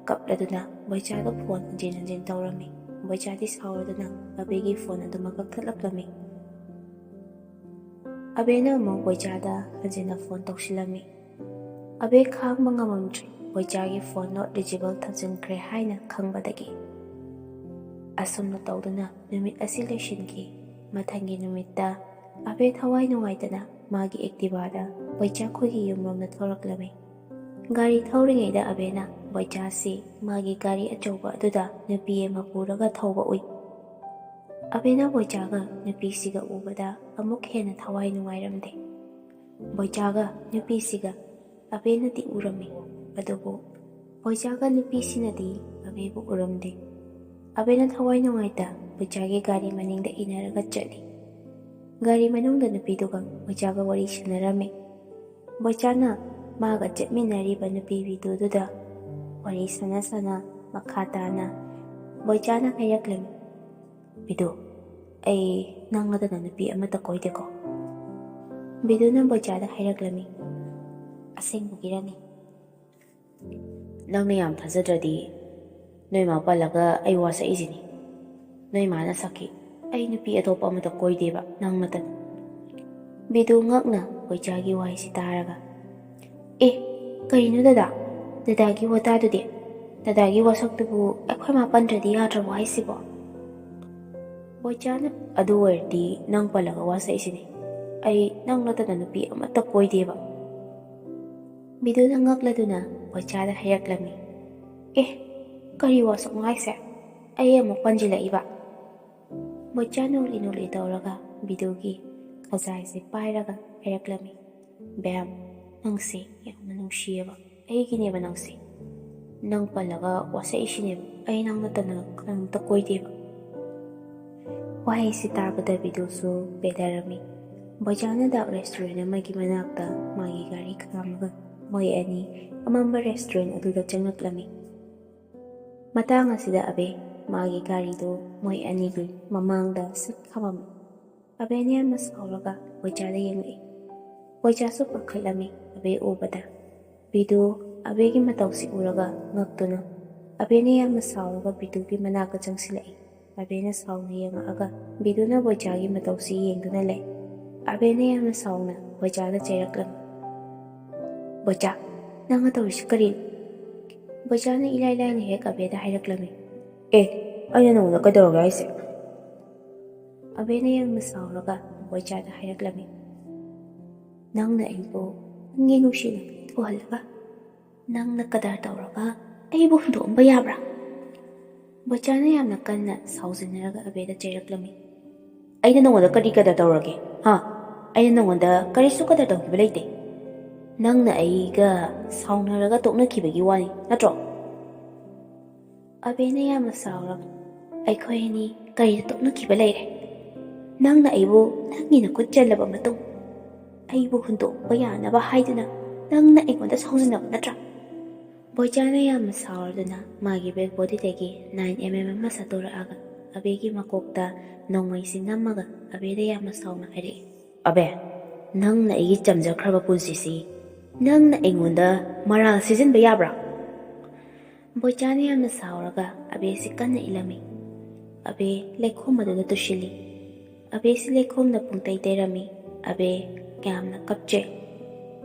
ꯀꯞꯂꯗꯨꯅ ꯕꯣꯏꯆꯥꯗ ꯐꯣꯟ ꯍꯟꯖꯤꯟ ꯇꯧꯔꯝꯃꯤ꯫ ꯕꯣꯏꯆꯥꯗꯤ ꯁꯥꯎꯔꯗꯨꯅ ꯑꯕꯦꯒꯤ ꯐꯣꯟ ꯑꯗꯨꯃꯛ ꯀꯛꯊꯠꯂꯛꯂꯝꯃꯤ꯫ ꯑꯕꯦꯅ ꯑꯃꯨꯛ ꯕꯣꯏꯆꯥꯗ ꯍꯟꯖꯤꯟꯅ ꯐꯣꯟ ꯇꯧꯁꯤꯜꯂꯝꯃꯤ꯫ ꯑꯕꯦ ꯈꯥꯡꯕ ꯉꯝꯃꯝꯗ꯭ꯔꯦ ꯕꯣꯏꯆꯥꯒꯤ ꯐꯣꯟ ꯅꯣꯠ ꯔꯤꯆꯦꯕꯜ ꯊꯝꯖꯤꯟꯈ꯭ꯔꯦ ꯍꯥꯏꯅ ꯈꯪꯕꯗꯒꯤ꯫ ꯑꯁꯨꯝꯅ ꯇꯧꯗꯨꯅ ꯅꯨꯃꯤꯠ ꯑꯁꯤ ꯂꯣꯏꯁꯤꯟꯈꯤ꯫ ꯃꯊꯪꯒꯤ ꯅꯨꯃꯤꯠꯇ ꯑꯕꯦ ꯊꯋꯥꯏ ꯅꯨꯡꯉꯥꯏꯇꯅ ꯃꯥꯒꯤ ꯑꯦꯛꯇꯤꯚꯥꯗ ꯕꯣꯏꯆꯥ ꯈꯣꯏꯒꯤ ꯌꯨꯝꯔꯣꯝꯗ ꯊꯣꯔꯛꯂꯝꯃꯤ꯫ ꯒꯥꯔꯤ ꯊꯧꯔꯤꯉꯩꯗ ꯑꯕꯦꯅ ꯕꯣꯏꯆꯥꯁꯤ ꯃꯥꯒꯤ ꯒꯥꯔꯤ ꯑꯆꯧꯕ ꯑꯗꯨꯗ ꯅꯨꯄꯤ ꯑꯃ ꯄꯨꯔꯒ ꯊꯧꯕ ꯎꯏ꯫ ꯑꯕꯦꯅ ꯕꯣꯏꯆꯥꯒ ꯅꯨꯄꯤꯁꯤꯒ ꯎꯕꯗ ꯑꯃꯨꯛ ꯍꯦꯟꯅ ꯊꯋꯥꯏ ꯅꯨꯡꯉꯥꯏꯔꯝꯗꯦ꯫ ꯕꯣꯏꯆꯥꯒ ꯅꯨꯄꯤꯁꯤꯒ ꯑꯕꯦꯅꯗꯤ ꯎꯔꯝꯃꯤ, ꯑꯗꯨꯕꯨ ꯕꯣꯏꯆꯥꯒ ꯅꯨꯄꯤꯁꯤꯅꯗꯤ ꯑꯕꯦꯕꯨ ꯎꯔꯝꯗꯦ꯫ ꯑꯕꯦꯅ ꯊꯋꯥꯏ ꯅꯨꯡꯉꯥꯏꯇ ꯕꯣꯏꯆꯥꯒꯤ ꯒꯥꯔꯤ ꯃꯅꯤꯡꯗ ꯏꯅꯔꯒ ꯆꯠꯂꯤ꯫ ꯒꯥꯔꯤ ꯃꯅꯨꯡꯗ ꯅꯨꯄꯤꯗꯨꯒ ꯕꯣꯏꯆꯥꯒ ꯋꯥꯔꯤ ꯁꯥꯟꯅꯔꯝꯃꯤ꯫ ꯕꯣꯏꯆꯥꯅ ꯃꯥꯒ ꯆꯠꯃꯤꯟꯅꯔꯤꯕ ꯅꯨꯄꯤ ꯕꯤꯗꯨꯗꯨꯗ ꯋꯥꯔꯤ ꯁꯥꯟꯅ ꯃꯈꯥ ꯇꯥꯅ ꯕꯣꯏꯆꯥꯅ ꯍꯥꯏꯔꯛꯂꯝꯃꯤ, "ꯕꯤꯗꯨ, ꯑꯩ ꯅꯪ ꯅꯠꯇꯅ ꯅꯨꯄꯤ ꯑꯃꯠꯇ ꯀꯣꯏꯗꯦꯀꯣ?" ꯕꯤꯗꯨꯅ ꯕꯣꯏꯆꯥꯗ ꯍꯥꯏꯔꯛꯂꯝꯃꯤ, "ꯑꯁꯦꯡꯕꯒꯤꯔꯅꯦ?" "ꯅꯪꯅ ꯌꯥꯝ ꯊꯥꯖꯗ꯭ꯔꯗꯤ ꯅꯣꯏ ꯃꯥ ꯄꯜꯂꯒ ꯑꯩ ꯋꯥꯁꯛꯏꯁꯤꯅꯤ꯫ ꯅꯣꯏ ꯃꯥꯅ ꯁꯛꯈꯤ ꯑꯩ ꯅꯨꯄꯤ ꯑꯇꯣꯞꯄ ꯑꯃꯠꯇ ꯀꯣꯏꯗꯦꯕ, ꯅꯪ ꯅꯠꯇꯅ." ꯕꯤꯗꯨ ꯉꯛꯅ ꯕꯣꯏꯆꯥꯒꯤ ꯋꯥꯍꯩꯁꯤ ꯇꯥꯔꯒ, "ꯑꯦ, ꯀꯔꯤꯅꯣ ꯗꯗꯥ? ꯗꯗꯥꯒꯤ ꯋꯥꯇꯥꯗꯨꯗꯤ? ꯗꯗꯥꯒꯤ ꯋꯥꯁꯛꯇꯨꯕꯨ ꯑꯩꯈꯣꯏ ꯃꯥ ꯄꯟꯗ꯭ꯔꯗꯤ ꯌꯥꯗ꯭ꯔꯕꯣ ꯍꯥꯏꯁꯤꯕꯣ?" ꯕꯣꯏꯆꯥꯅ, "ꯑꯗꯨ ꯑꯣꯏꯔꯗꯤ ꯅꯪ ꯄꯜꯂꯒ ꯋꯥꯁꯛꯏꯁꯤꯅꯤ꯫ ꯑꯩ ꯅꯪ ꯅꯠꯇꯅ ꯅꯨꯄꯤ ꯑꯃꯠꯇ ꯀꯣꯏꯗꯦꯕ." ꯕꯤꯗꯨꯅ ꯉꯛꯂꯗꯨꯅ ꯕꯣꯏꯆꯥꯗ ꯍꯥꯏꯔꯛꯂꯝꯃꯤ, "ꯑꯦ, ꯀꯔꯤ ꯋꯥꯁꯛꯅꯣ ꯍꯥꯏꯁꯦ? ꯑꯩ ꯑꯃꯨꯛ ꯄꯟꯁꯤꯜꯂꯛꯏꯕ?" ꯕꯣꯏꯆꯥ ꯅꯣꯛꯂꯤ ꯇꯧꯔꯒ ꯕꯤꯗꯨꯒꯤ ꯈꯖꯥꯏꯁꯤ ꯄꯥꯏꯔꯒ ꯍꯥꯏꯔꯛꯂꯝꯃꯤ, "ꯕꯦꯝ, ꯅꯪꯁꯦ ꯌꯥꯝꯅ ꯅꯨꯡꯁꯤꯌꯦꯕ, ꯑꯩꯒꯤꯅꯦꯕ ꯅꯪꯁꯦ꯫ ꯅꯪ ꯄꯜꯂꯒ ꯋꯥꯁꯛꯏꯁꯤꯅꯦꯕ, ꯑꯩ ꯅꯪ ꯅꯠꯇꯅ ꯀꯅꯥꯝꯇ ꯀꯣꯏꯗꯦꯕ." ꯋꯥꯍꯩꯁꯤ ꯇꯥꯕꯗ ꯕꯤꯗꯨꯁꯨ ꯄꯦꯜꯂꯔꯝꯃꯤ꯫ ꯕꯣꯏꯆꯥꯅ ꯗꯥꯛ ꯔꯦꯁꯇꯨꯔꯦꯟ ꯑꯃꯒꯤ ꯃꯅꯥꯛꯇ ꯃꯥꯒꯤ ꯒꯥꯔꯤ ꯈꯥꯝꯃꯒ ꯃꯣꯏ ꯑꯅꯤ ꯑꯃꯝꯕ ꯔꯦꯁꯇꯨꯔꯦꯟ ꯑꯗꯨꯗ ꯆꯪꯂꯛꯂꯝꯃꯤ꯫ ꯃꯇꯥꯡ ꯑꯁꯤꯗ ꯑꯕꯦ ꯃꯥꯒꯤ ꯒꯥꯔꯤꯗꯨ ꯃꯣꯏ ꯑꯅꯤꯒꯤ ꯃꯃꯥꯡꯗ ꯁꯠ ꯈꯥꯝꯃꯝꯃꯤ꯫ ꯑꯕꯦꯅ ꯌꯥꯝꯅ ꯁꯥꯎꯔꯒ ꯕꯣꯏꯆꯥꯗ ꯌꯦꯡꯂꯛꯏ꯫ ꯕꯣꯏꯆꯥꯁꯨ ꯄꯥꯈꯠꯂꯝꯃꯤ ꯑꯕꯦ ꯎꯕꯗ꯫ ꯕꯤꯗꯨ ꯑꯕꯦꯒꯤ ꯃꯇꯧꯁꯤ ꯎꯔꯒ ꯉꯛꯇꯨꯅ ꯑꯕꯦꯅ ꯌꯥꯝꯅ ꯁꯥꯎꯔꯒ ꯕꯤꯗꯨꯒꯤ ꯃꯅꯥꯛꯇ ꯆꯪꯁꯤꯜꯂꯛꯏ꯫ ꯑꯕꯦꯅ ꯁꯥꯎꯅ ꯌꯦꯡꯉꯛꯑꯒ ꯕꯤꯗꯨꯅ ꯕꯣꯏꯆꯥꯒꯤ ꯃꯇꯧꯁꯤ ꯌꯦꯡꯗꯨꯅ ꯂꯩ꯫ ꯑꯕꯦꯅ ꯌꯥꯝꯅ ꯁꯥꯎꯅ ꯕꯣꯏꯆꯥꯗ ꯆꯩꯔꯛꯂꯝꯃꯤ, "ꯕꯣꯏꯆꯥ, ꯅꯪꯅ ꯇꯧꯔꯤꯁꯤ ꯀꯔꯤꯅꯣ?" ꯕꯣꯏꯆꯥꯅ ꯏꯂꯥꯏ ꯂꯥꯏꯅ ꯍꯦꯛ ꯑꯕꯦꯗ ꯍꯥꯏꯔꯛꯂꯝꯃꯤ, "ꯑꯦ, ꯑꯩꯅ ꯅꯉꯣꯟꯗ ꯀꯩꯗꯧꯔꯒꯦ ꯍꯥꯏꯁꯦ?" ꯑꯕꯦꯅ ꯌꯥꯝꯅ ꯁꯥꯎꯔꯒ ꯕꯣꯏꯆꯥꯗ ꯍꯥꯏꯔꯛꯂꯝꯃꯤ, "ꯅꯪꯅ ꯑꯩꯕꯨ ꯅꯪꯒꯤ ꯅꯨꯡꯁꯤꯅ ꯊꯨꯍꯜꯂꯒ ꯅꯪꯅ ꯀꯗꯔ ꯇꯧꯔꯒ ꯑꯩꯕꯨ ꯍꯨꯟꯗꯣꯛꯑꯝꯕ ꯌꯥꯕ꯭ꯔꯥ?" ꯕꯣꯏꯆꯥꯅ ꯌꯥꯝꯅ ꯀꯟꯅ ꯁꯥꯎꯖꯤꯟꯅꯔꯒ ꯑꯕꯦꯗ ꯆꯩꯔꯛꯂꯝꯃꯤ, "ꯑꯩꯅ ꯅꯉꯣꯟꯗ ꯀꯔꯤ ꯀꯗꯔ ꯇꯧꯔꯒꯦ? ꯑꯩꯅ ꯅꯉꯣꯟꯗ ꯀꯔꯤꯁꯨ ꯀꯗꯔ ꯇꯧꯈꯤꯕ ꯂꯩꯇꯦ꯫ ꯅꯪꯅ ꯑꯩꯒ ꯁꯥꯎꯅꯔꯒ ꯇꯣꯛꯅꯈꯤꯕꯒꯤ ꯋꯥꯅꯤ, ꯅꯠꯇ꯭ꯔꯣ?" ꯑꯕꯦꯅ ꯌꯥꯝꯅ ꯁꯥꯎꯔꯒ, "ꯑꯩꯈꯣꯏ ꯑꯅꯤ ꯀꯔꯤꯗ ꯇꯣꯛꯅꯈꯤꯕ ꯂꯩꯔꯦ? ꯅꯪꯅ ꯑꯩꯕꯨ ꯅꯪꯒꯤ ꯅꯈꯨꯠ ꯆꯜꯂꯕ ꯃꯇꯨꯡ ꯑꯩꯕꯨ ꯍꯨꯟꯗꯣꯛꯄ ꯌꯥꯅꯕ ꯍꯥꯏꯗꯨꯅ ꯅꯪꯅ ꯑꯩꯉꯣꯟꯗ ꯁꯥꯎꯖꯤꯟꯅꯕ ꯅꯠꯇ꯭ꯔꯥ?" ꯕꯣꯏꯆꯥꯅ ꯌꯥꯝꯅ ꯁꯥꯎꯔꯗꯨꯅ ꯃꯥꯒꯤ ꯕꯦꯛ ꯕꯣꯗꯤꯗꯒꯤ 9mm ꯑꯃ ꯁꯠꯇꯣꯔꯛꯑꯒ ꯑꯕꯦꯒꯤ ꯃꯀꯣꯛꯇ ꯅꯣꯡꯃꯩꯁꯤ ꯅꯝꯃꯒ ꯑꯕꯦꯗ ꯌꯥꯝꯅ ꯁꯥꯎꯅ ꯍꯥꯏꯔꯛꯏ, "ꯑꯕꯦ, ꯅꯪꯅ ꯑꯩꯒꯤ ꯆꯝꯖꯈ꯭ꯔꯕ ꯄꯨꯟꯁꯤꯁꯤ ꯅꯪꯅ ꯑꯩꯉꯣꯟꯗ ꯃꯔꯥꯜ ꯁꯤꯖꯤꯟꯕ ꯌꯥꯕ꯭ꯔꯥ?" ꯕꯣꯏꯆꯥꯅ ꯌꯥꯝꯅ ꯁꯥꯎꯔꯒ ꯑꯕꯦꯁꯤ ꯀꯟꯅ ꯏꯜꯂꯝꯃꯤ꯫ ꯑꯕꯦ ꯂꯩꯈꯣꯝ ꯑꯗꯨꯗ ꯇꯨꯁꯤꯜꯂꯤ꯫ ꯑꯕꯦꯁꯤ ꯂꯩꯈꯣꯝꯗ ꯄꯨꯡꯇꯩ ꯇꯩꯔꯝꯃꯤ꯫ ꯑꯕꯦ ꯌꯥꯝꯅ ꯀꯞꯆꯩ꯫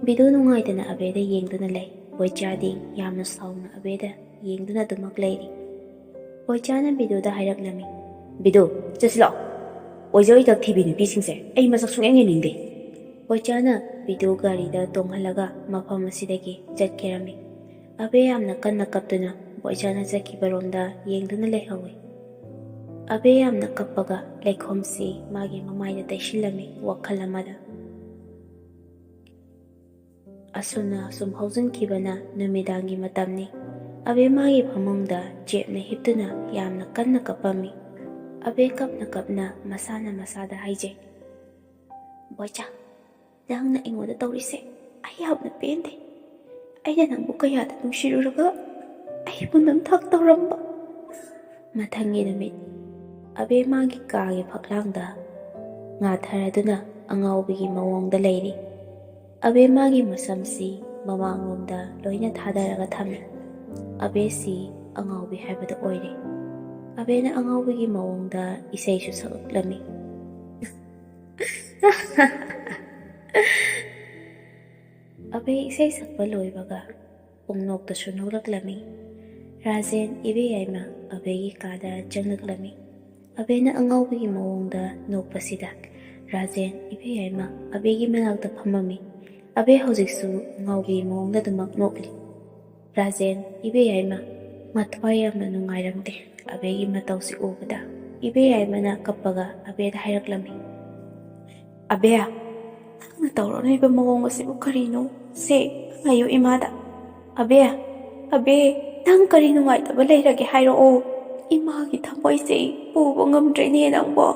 ꯕꯤꯗꯨ ꯅꯨꯡꯉꯥꯏꯇꯅ ꯑꯕꯦꯗ ꯌꯦꯡꯗꯨꯅ ꯂꯩ꯫ ꯕꯣꯏꯆꯥꯗꯤ ꯌꯥꯝꯅ ꯁꯥꯎꯅ ꯑꯕꯦꯗ ꯌꯦꯡꯗꯨꯅ ꯑꯗꯨꯃꯛ ꯂꯩꯔꯤ꯫ ꯕꯣꯏꯆꯥꯅ ꯕꯤꯗꯨꯗ ꯍꯥꯏꯔꯛꯂꯝꯃꯤ, "ꯕꯤꯗꯨ, ꯆꯠꯁꯤꯂꯥꯛꯑꯣ. ꯑꯣꯏꯖ ꯑꯣꯏꯊꯛ ꯊꯤꯕꯤ ꯅꯨꯄꯤꯁꯤꯡꯁꯦ ꯑꯩ ꯃꯁꯛ ꯁꯨꯡꯌꯦꯡ ꯌꯦꯡꯅꯤꯡꯗꯦ." ꯕꯣꯏꯆꯥꯅ ꯕꯤꯗꯨ ꯒꯥꯔꯤꯗ ꯇꯣꯡꯍꯜꯂꯒ ꯃꯐꯝ ꯑꯁꯤꯗꯒꯤ ꯆꯠꯈꯤꯔꯝꯃꯤ꯫ ꯑꯕꯦ ꯌꯥꯝꯅ ꯀꯟꯅ ꯀꯞꯇꯨꯅ ꯕꯣꯏꯆꯥꯅ ꯆꯠꯈꯤꯕꯔꯣꯝꯗ ꯌꯦꯡꯗꯨꯅ ꯂꯩꯍꯧꯏ꯫ ꯑꯕꯦ ꯌꯥꯝꯅ ꯀꯞꯄꯒ ꯂꯩꯈꯣꯝꯁꯤ ꯃꯥꯒꯤ ꯃꯃꯥꯏꯗ ꯇꯩꯁꯤꯜꯂꯝꯃꯤ ꯋꯥꯈꯜ ꯑꯃꯗ꯫ ꯑꯁꯨꯝꯅ ꯁꯨꯝ ꯍꯧꯖꯤꯟꯈꯤꯕꯅ ꯅꯨꯃꯤꯗꯥꯡꯒꯤ ꯃꯇꯝꯅꯤ꯫ ꯑꯕꯦ ꯃꯥꯒꯤ ꯐꯃꯨꯡꯗ ꯆꯦꯞꯅ ꯍꯤꯞꯇꯨꯅ ꯌꯥꯝꯅ ꯀꯟꯅ ꯀꯞꯄꯝꯃꯤ꯫ ꯑꯕꯦ ꯀꯞꯅ ꯃꯁꯥꯅ ꯃꯁꯥꯗ ꯍꯥꯏꯖꯩ, "ꯕꯣꯏꯆꯥ, ꯅꯪꯅ ꯑꯩꯉꯣꯟꯗ ꯇꯧꯔꯤꯁꯦ ꯑꯩ ꯌꯥꯝꯅ ꯄꯦꯟꯗꯦ꯫ ꯑꯩꯅ ꯅꯪꯕꯨ ꯀꯌꯥꯗ ꯅꯨꯡꯁꯤꯔꯨꯔꯒ ꯑꯩꯕꯨ ꯅꯝꯊꯥꯛ ꯇꯧꯔꯝꯕ." ꯃꯊꯪꯒꯤ ꯅꯨꯃꯤꯠ ꯑꯕꯦ ꯃꯥꯒꯤ ꯀꯥꯒꯤ ꯐꯛꯂꯥꯡꯗ ꯉꯥꯊꯔꯗꯨꯅ ꯑꯉꯥꯎꯕꯤꯒꯤ ꯃꯑꯣꯡꯗ ꯂꯩꯔꯤ꯫ ꯑꯕꯦ ꯃꯥꯒꯤ ꯃꯁꯝꯁꯤ ꯃꯃꯥꯡꯂꯣꯝꯗ ꯂꯣꯏꯅ ꯊꯥꯗꯔꯒ ꯊꯝꯃꯤ꯫ ꯑꯕꯦꯁꯤ ꯑꯉꯥꯎꯕꯤ ꯍꯥꯏꯕꯗꯨ ꯑꯣꯏꯔꯦ꯫ ꯑꯕꯦꯅ ꯑꯉꯥꯎꯕꯤꯒꯤ ꯃꯑꯣꯡꯗ ꯏꯁꯩꯁꯨ ꯁꯛꯂꯛꯂꯝꯃꯤ꯫ ꯑꯕꯦ ꯏꯁꯩ ꯁꯛꯄ ꯂꯣꯏꯕꯒ ꯄꯨꯡꯅꯣꯛꯇꯁꯨ ꯅꯣꯛꯂꯛꯂꯝꯃꯤ꯫ ꯔꯥꯖꯦꯟ ꯏꯕꯦꯌꯥꯏꯃ ꯑꯕꯦꯒꯤ ꯀꯥꯗ ꯆꯪꯂꯛꯂꯝꯃꯤ꯫ ꯑꯕꯦꯅ ꯑꯉꯥꯎꯕꯤꯒꯤ ꯃꯑꯣꯡꯗ ꯅꯣꯛꯄꯁꯤꯗ ꯔꯥꯖꯦꯟ ꯏꯕꯦꯌꯥꯏꯃ ꯑꯕꯦꯒꯤ ꯃꯅꯥꯛꯇ ꯐꯝꯃꯝꯃꯤ꯫ ꯑꯕꯦ ꯍꯧꯖꯤꯛꯁꯨ ꯑꯉꯥꯎꯕꯤꯒꯤ ꯃꯑꯣꯡꯗ ꯑꯗꯨꯃꯛ ꯅꯣꯛꯂꯤ꯫ ꯔꯥꯖꯦꯟ ꯏꯕꯦꯌꯥꯏꯃ ꯃꯊ꯭ꯋꯥꯏ ꯌꯥꯝꯅ ꯅꯨꯡꯉꯥꯏꯔꯝꯗꯦ ꯑꯕꯦꯒꯤ ꯃꯇꯧꯁꯤ ꯎꯕꯗ꯫ ꯏꯕꯦꯌꯥꯏꯃꯅ ꯀꯞꯄꯒ ꯑꯕꯦꯗ ꯍꯥꯏꯔꯛꯂꯝꯃꯤ꯫ ꯑꯕꯦ, ꯅꯪꯅ ꯇꯧꯔꯛꯂꯤꯕ ꯃꯑꯣꯡ ꯑꯁꯤꯕꯨ ꯀꯔꯤꯅꯣ? ꯁꯦ ꯍꯥꯏꯌꯨ ꯏꯃꯥꯗ꯫ ꯑꯕꯦ, ꯑꯕꯦ, ꯅꯪ ꯀꯔꯤ ꯅꯨꯡꯉꯥꯏꯇꯕ ꯂꯩꯔꯒꯦ ꯍꯥꯏꯔꯛꯑꯣ꯫ ꯏꯃꯥꯒꯤ ꯊꯃꯣꯏꯁꯦ ꯄꯨꯕ ꯉꯝꯗ꯭ꯔꯦꯅꯦ ꯅꯪꯕꯣ꯫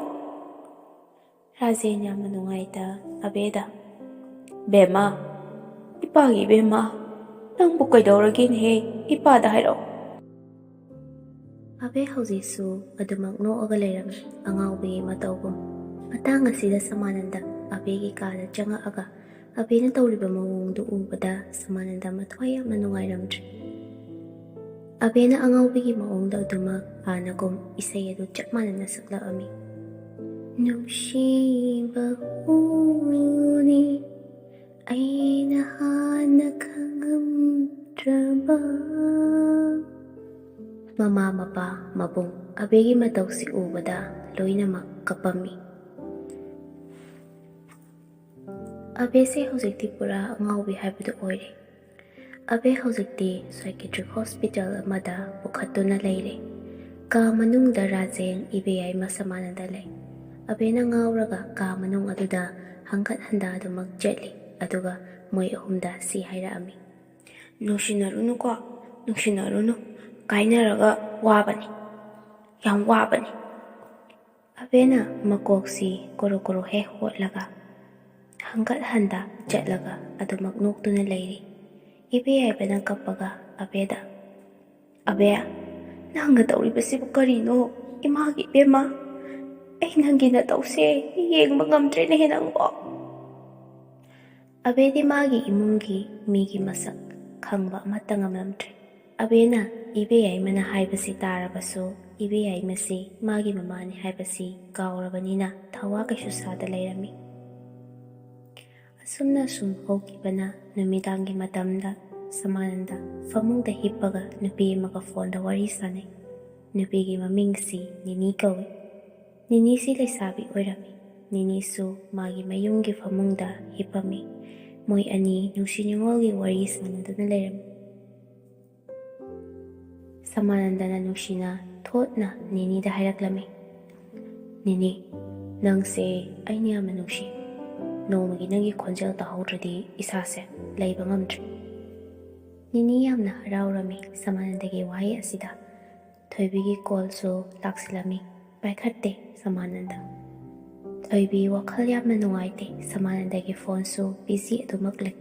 ꯔꯥꯖꯦꯟ ꯌꯥꯝꯅ ꯅꯨꯡꯉꯥꯏꯇ ꯑꯕꯦꯗ, ꯕꯦꯝꯃ, ꯏꯄꯥꯒꯤ ꯏꯕꯦꯝꯃ, ꯅꯪꯕꯨ ꯀꯩꯗꯧꯔꯒꯦꯅꯦꯍꯦ? ꯏꯄꯥꯗ ꯍꯥꯏꯔꯛꯑꯣ꯫ ꯑꯕꯦ ꯍꯧꯖꯤꯛꯁꯨ ꯑꯗꯨꯃꯛ ꯅꯣꯛꯑꯒ ꯂꯩꯔꯝꯃꯤ ꯑꯉꯥꯎꯕꯤꯒꯤ ꯃꯇꯧꯒꯨꯝ꯫ ꯃꯇꯥꯡ ꯑꯁꯤꯗ ꯁꯃꯥꯅꯟꯗ ꯑꯕꯦꯒꯤ ꯀꯥꯗ ꯆꯪꯉꯛꯑꯒ ꯑꯕꯦꯅ ꯇꯧꯔꯤꯕ ꯃꯑꯣꯡꯗꯨ ꯎꯕꯗ ꯁꯃꯥꯅꯟꯗ ꯃꯊ꯭ꯋꯥꯏ ꯌꯥꯝꯅ ꯅꯨꯡꯉꯥꯏꯔꯝꯗ꯭ꯔꯦ꯫ ꯑꯕꯦꯅ ꯑꯉꯥꯎꯕꯤꯒꯤ ꯃꯑꯣꯡꯗ ꯑꯗꯨꯃꯛ ꯍꯥꯟꯅꯒꯨꯝ ꯏꯁꯩ ꯑꯗꯨ ꯆꯞ ꯃꯥꯟꯅꯅ ꯁꯛꯂꯛꯑꯝꯃꯤ꯫ ꯅꯨꯡꯁꯤꯕ ꯎꯅꯤ ꯑꯩꯅ ꯍꯥꯟꯅ ꯈꯪꯉꯝꯗ꯭ꯔꯕ꯫ ꯃꯃꯥ ꯃꯄꯥ ꯃꯕꯨꯡ ꯑꯕꯦꯒꯤ ꯃꯇꯧꯁꯤ ꯎꯕꯗ ꯂꯣꯏꯅꯃꯛ ꯀꯞꯄꯝꯃꯤ꯫ ꯑꯕꯦꯁꯦ ꯍꯧꯖꯤꯛꯇꯤ ꯄꯨꯔꯥ ꯑꯉꯥꯎꯕꯤ ꯍꯥꯏꯕꯗꯨ ꯑꯣꯏꯔꯦ꯫ ꯑꯕꯦ ꯍꯧꯖꯤꯛꯇꯤ ꯁꯥꯏꯀꯦꯇ꯭ꯔꯤꯛ ꯍꯣꯁꯄꯤꯇꯥꯜ ꯑꯃꯗ ꯄꯨꯈꯠꯇꯨꯅ ꯂꯩꯔꯦ꯫ ꯀꯥ ꯃꯅꯨꯡꯗ ꯔꯥꯖꯦꯟ ꯏꯕꯦꯌꯥꯏꯃ ꯁꯃꯥꯅꯟꯗ ꯂꯩ꯫ ꯑꯕꯦꯅ ꯉꯥꯎꯔꯒ ꯀꯥ ꯃꯅꯨꯡ ꯑꯗꯨꯗ ꯍꯪꯒꯠ ꯍꯟꯗꯥ ꯑꯗꯨꯃꯛ ꯆꯠꯂꯤ ꯑꯗꯨꯒ ꯃꯣꯏ ꯑꯍꯨꯝꯗ ꯁꯤ ꯍꯥꯏꯔꯛꯑꯝꯃꯤ꯫ ꯅꯨꯡꯁꯤꯅꯔꯨꯅꯨꯀꯣ, ꯅꯨꯡꯁꯤꯅꯔꯨꯅꯨ, ꯀꯥꯏꯅꯔꯒ ꯋꯥꯕꯅꯤ, ꯌꯥꯝ ꯋꯥꯕꯅꯤ꯫ ꯑꯕꯦꯅ ꯃꯀꯣꯛꯁꯤ ꯀꯣꯔꯣ ꯀꯣꯔꯣ ꯍꯦꯛ ꯍꯣꯠꯂꯒ ꯍꯪꯒꯠ ꯍꯟꯗꯥ ꯆꯠꯂꯒ ꯑꯗꯨꯃꯛ ꯅꯣꯛꯇꯨꯅ ꯂꯩꯔꯤ꯫ ꯏꯕꯦꯌꯥꯏꯃꯅ ꯀꯞꯄꯒ ꯑꯕꯦꯗ, ꯑꯕꯦ, ꯅꯪꯅ ꯇꯧꯔꯤꯕꯁꯤꯕꯨ ꯀꯔꯤꯅꯣ? ꯏꯃꯥꯒꯤ ꯏꯕꯦꯝꯃ, ꯑꯩ ꯅꯪꯒꯤ ꯅꯇꯧꯁꯦ ꯌꯦꯡꯕ ꯉꯝꯗ꯭ꯔꯦꯅꯦꯍꯦ ꯅꯪꯕꯣ꯫ ꯑꯕꯦꯗꯤ ꯃꯥꯒꯤ ꯏꯃꯨꯡꯒꯤ ꯃꯤꯒꯤ ꯃꯁꯛ ꯈꯪꯕ ꯑꯃꯠꯇ ꯉꯝꯂꯝꯗ꯭ꯔꯦ꯫ ꯑꯕꯦꯅ ꯏꯕꯦꯌꯥꯏꯃꯅ ꯍꯥꯏꯕꯁꯤ ꯇꯥꯔꯕꯁꯨ ꯏꯕꯦꯌꯥꯏꯃꯁꯤ ꯃꯥꯒꯤ ꯃꯃꯥꯅꯤ ꯍꯥꯏꯕꯁꯤ ꯀꯥꯎꯔꯕꯅꯤꯅ ꯊꯋꯥ ꯀꯩꯁꯨ ꯁꯥꯗ ꯂꯩꯔꯝꯃꯤ꯫ ꯑꯁꯨꯝꯅ ꯁꯨꯝ ꯍꯧꯈꯤꯕꯅ ꯅꯨꯃꯤꯗꯥꯡꯒꯤ ꯃꯇꯝꯗ ꯁꯃꯥꯅꯟꯗ ꯐꯃꯨꯡꯗ ꯍꯤꯞꯄꯒ ꯅꯨꯄꯤ ꯑꯃꯒ ꯐꯣꯟꯗ ꯋꯥꯔꯤ ꯁꯥꯟꯅꯩ꯫ ꯅꯨꯄꯤꯒꯤ ꯃꯃꯤꯡꯁꯤ ꯅꯤꯅꯤ ꯀꯧꯏ꯫ ꯅꯤꯅꯤꯁꯤ ꯂꯩꯁꯥꯕꯤ ꯑꯣꯏꯔꯝꯃꯤ꯫ ꯅꯤꯅꯤꯁꯨ ꯃꯥꯒꯤ ꯃꯌꯨꯝꯒꯤ ꯐꯃꯨꯡꯗ ꯍꯤꯞꯄꯝꯃꯤ꯫ ꯃꯣꯏ ꯑꯅꯤ ꯅꯨꯡꯁꯤ ꯅꯨꯡꯉꯣꯜꯒꯤ ꯋꯥꯔꯤ ꯁꯥꯟꯅꯗꯨꯅ ꯂꯩꯔꯝꯃꯤ꯫ ꯁꯃꯥꯅꯟꯗꯅ ꯅꯨꯡꯁꯤꯅ ꯊꯣꯠꯅ ꯅꯤꯅꯤꯗ ꯍꯥꯏꯔꯛꯂꯝꯃꯤ꯫ ꯅꯤꯅꯤ, ꯅꯪꯁꯦ ꯑꯩꯅ ꯌꯥꯝꯅ ꯅꯨꯡꯁꯤ꯫ ꯅꯣꯡꯃꯒꯤ ꯅꯪꯒꯤ ꯈꯣꯟꯖꯦꯜ ꯇꯥꯍꯧꯗ꯭ꯔꯗꯤ ꯏꯁꯥꯁꯦ ꯂꯩꯕ ꯉꯝꯗ꯭ꯔꯦ꯫ ꯅꯤꯅꯤ ꯌꯥꯝꯅ ꯍꯔꯥꯎꯔꯝꯃꯤ ꯁꯃꯥꯅꯟꯗꯒꯤ ꯋꯥꯍꯩ ꯑꯁꯤꯗ꯫ ꯊꯣꯏꯕꯤꯒꯤ ꯀꯣꯜꯁꯨ ꯂꯥꯛꯁꯤꯜꯂꯝꯃꯤ꯫ ꯄꯥꯏꯈꯠꯇꯦ ꯁꯃꯥꯅꯟꯗ꯫ ꯊꯣꯏꯕꯤ ꯋꯥꯈꯜ ꯌꯥꯝꯅ ꯅꯨꯡꯉꯥꯏꯇꯦ꯫ ꯁꯃꯥꯅꯟꯗꯒꯤ ꯐꯣꯟꯁꯨ ꯕꯤꯖꯤ ꯑꯗꯨꯃꯛ ꯂꯩ꯫